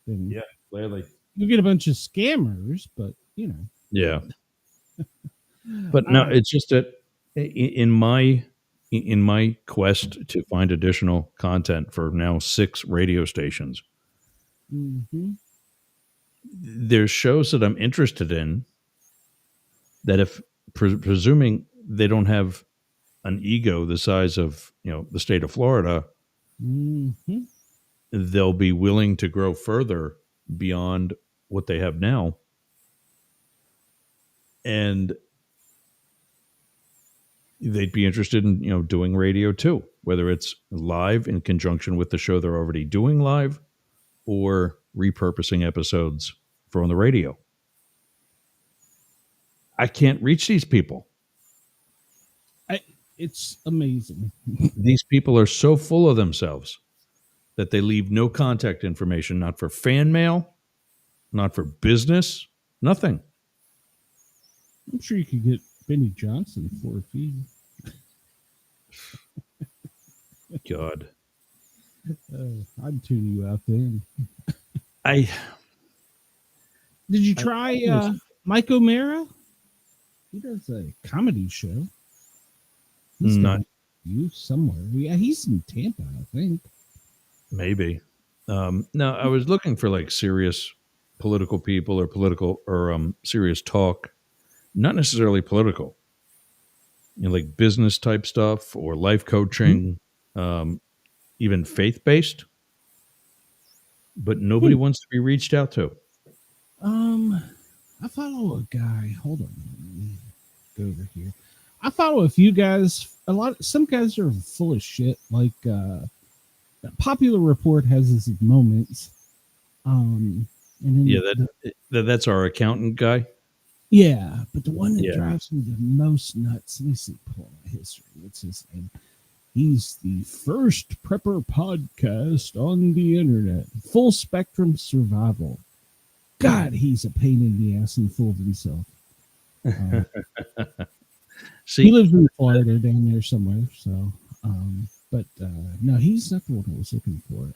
Then clearly. you'll get a bunch of scammers, but you know. Yeah. But no, it's just that in my quest to find additional content for now 6 radio stations, there's shows that I'm interested in that, if presuming they don't have an ego the size of the state of Florida, they'll be willing to grow further beyond what they have now. And they'd be interested in doing radio too, whether it's live in conjunction with the show they're already doing live, or repurposing episodes for on the radio. I can't reach these people. It's amazing. These people are so full of themselves that they leave no contact information, not for fan mail, not for business, nothing. I'm sure you could get Benny Johnson for a fee. God. I'd tune you out then. Did you try Mike O'Mara? He does a comedy show. He's Not you somewhere. Yeah, he's in Tampa, I think. Maybe. No, I was looking for like serious political people or serious talk, not necessarily political. Like business type stuff or life coaching, even faith based. But nobody wants to be reached out to. I follow a guy. Hold on, let me go over here. I follow a few guys. Some guys are full of shit. Like Popular Report has his moments. And then That's our accountant guy. Yeah, but the one that drives me the most nuts. Let me see. Pull up my history. What's his name? He's the first prepper podcast on the internet. Full spectrum survival. God, he's a pain in the ass and full of himself. See, he lives in Florida down there somewhere. So, no, he's not the one I was looking for.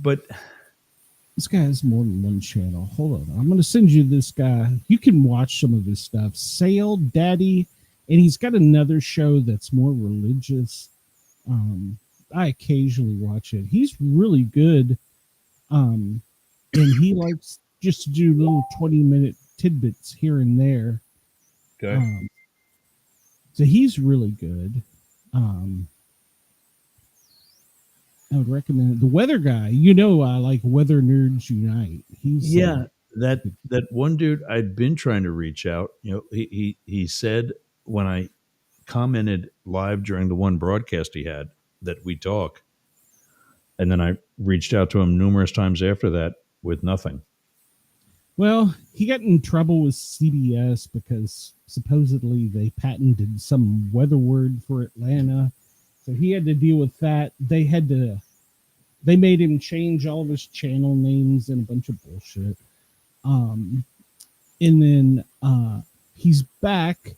But this guy has more than one channel. Hold on, I'm going to send you this guy. You can watch some of his stuff. Sail Daddy, and he's got another show that's more religious. I occasionally watch it. He's really good. And he likes just to do little 20-minute tidbits here and there. Okay. So he's really good. I would recommend it. The Weather Guy. I like Weather Nerds Unite. He's that one dude I'd been trying to reach out. He said when I commented live during the one broadcast he had that we talk, and then I reached out to him numerous times after that with nothing. Well, he got in trouble with CBS because supposedly they patented some weather word for Atlanta. So he had to deal with that. They made him change all of his channel names and a bunch of bullshit. And then he's back,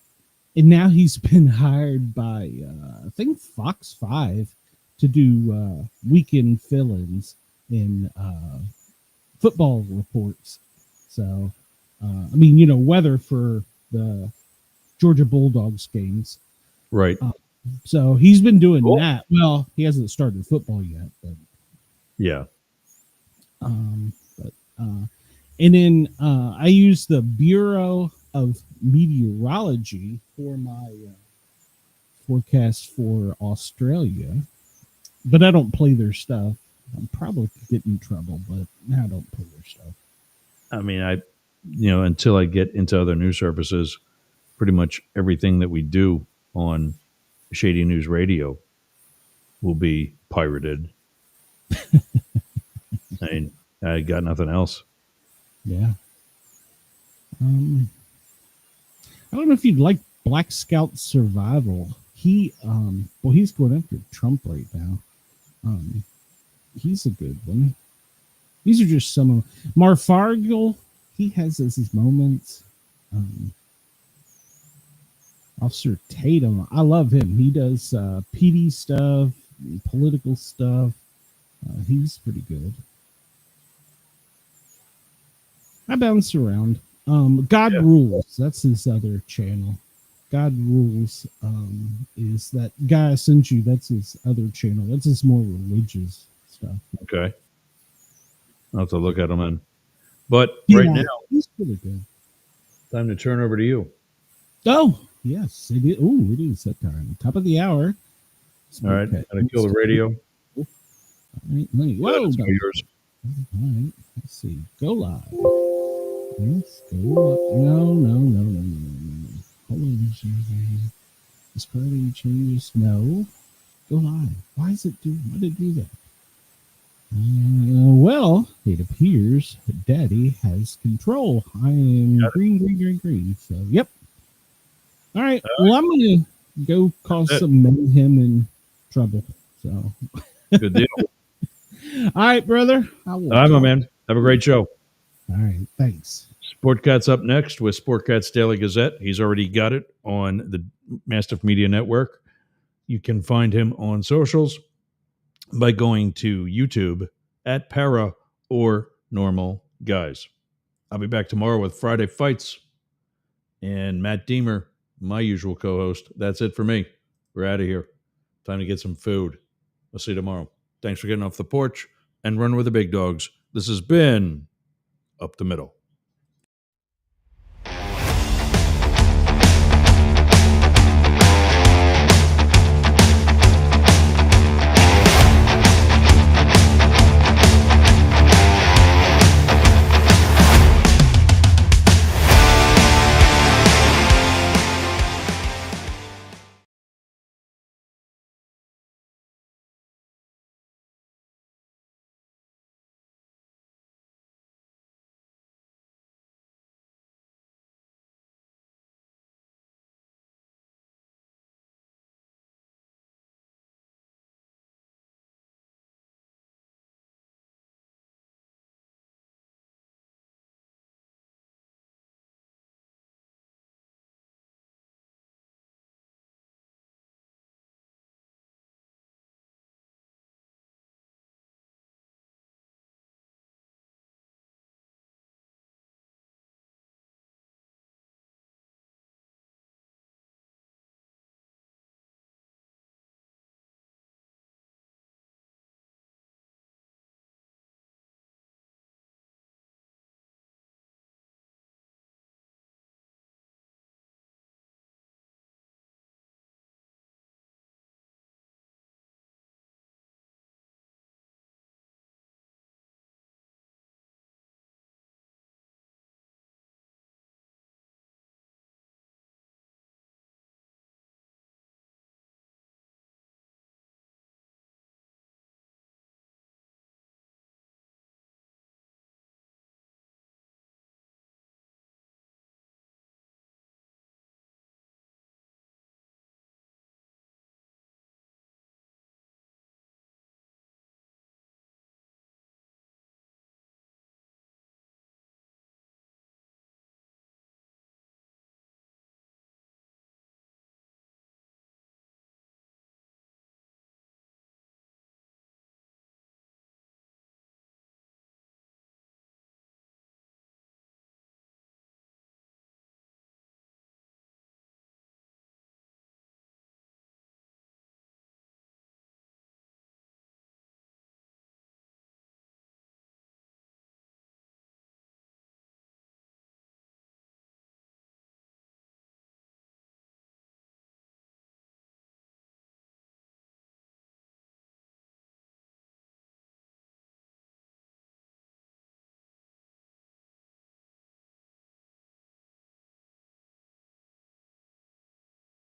and now he's been hired by I think Fox 5 to do weekend fill-ins in football reports. So, weather for the Georgia Bulldogs games. Right. So he's been doing that. Well, he hasn't started football yet, but yeah. And then I use the Bureau of Meteorology for my forecast for Australia. but I don't play their stuff. I'm probably get in trouble, but I don't play their stuff. I mean, until I get into other news services, pretty much everything that we do on Shady News Radio will be pirated. I mean, I got nothing else. Yeah. I don't know if you'd like Black Scout Survival. He's going after Trump right now. He's a good one. These are just some of Marfargel. He has his moments. Officer Tatum, I love him. He does PD stuff, political stuff. He's pretty good. I bounce around. God Rules, that's his other channel. God Rules is that guy I sent you. That's his other channel. That's his more religious stuff. Okay. I'll have to look at him in. But Yeah, right now, he's pretty good. time to turn over to you. Oh, yes. It is that time. Top of the hour. All right. Gotta kill the radio. All right, whoa. That's all yours. All right. Let's see. Go live. Let's go live. No. Hold on. This party changes. No. Go live. Why is it doing? Why did it do that? Well, it appears Daddy has control. I am green. So, yep. All right. Well, I'm going to go cause some mayhem and trouble. So, good deal. All right, brother. All right, my man. Have a great show. All right. Thanks. Sportcat's up next with Sportcat's Daily Gazette. He's already got it on the Mastiff Media Network. You can find him on socials by going to YouTube at Para or Normal Guys. I'll be back tomorrow with Friday Fights and Matt Deemer, my usual co-host. That's it for me. We're out of here. Time to get some food. I'll see you tomorrow. Thanks for getting off the porch and run with the big dogs. This has been Up the Middle.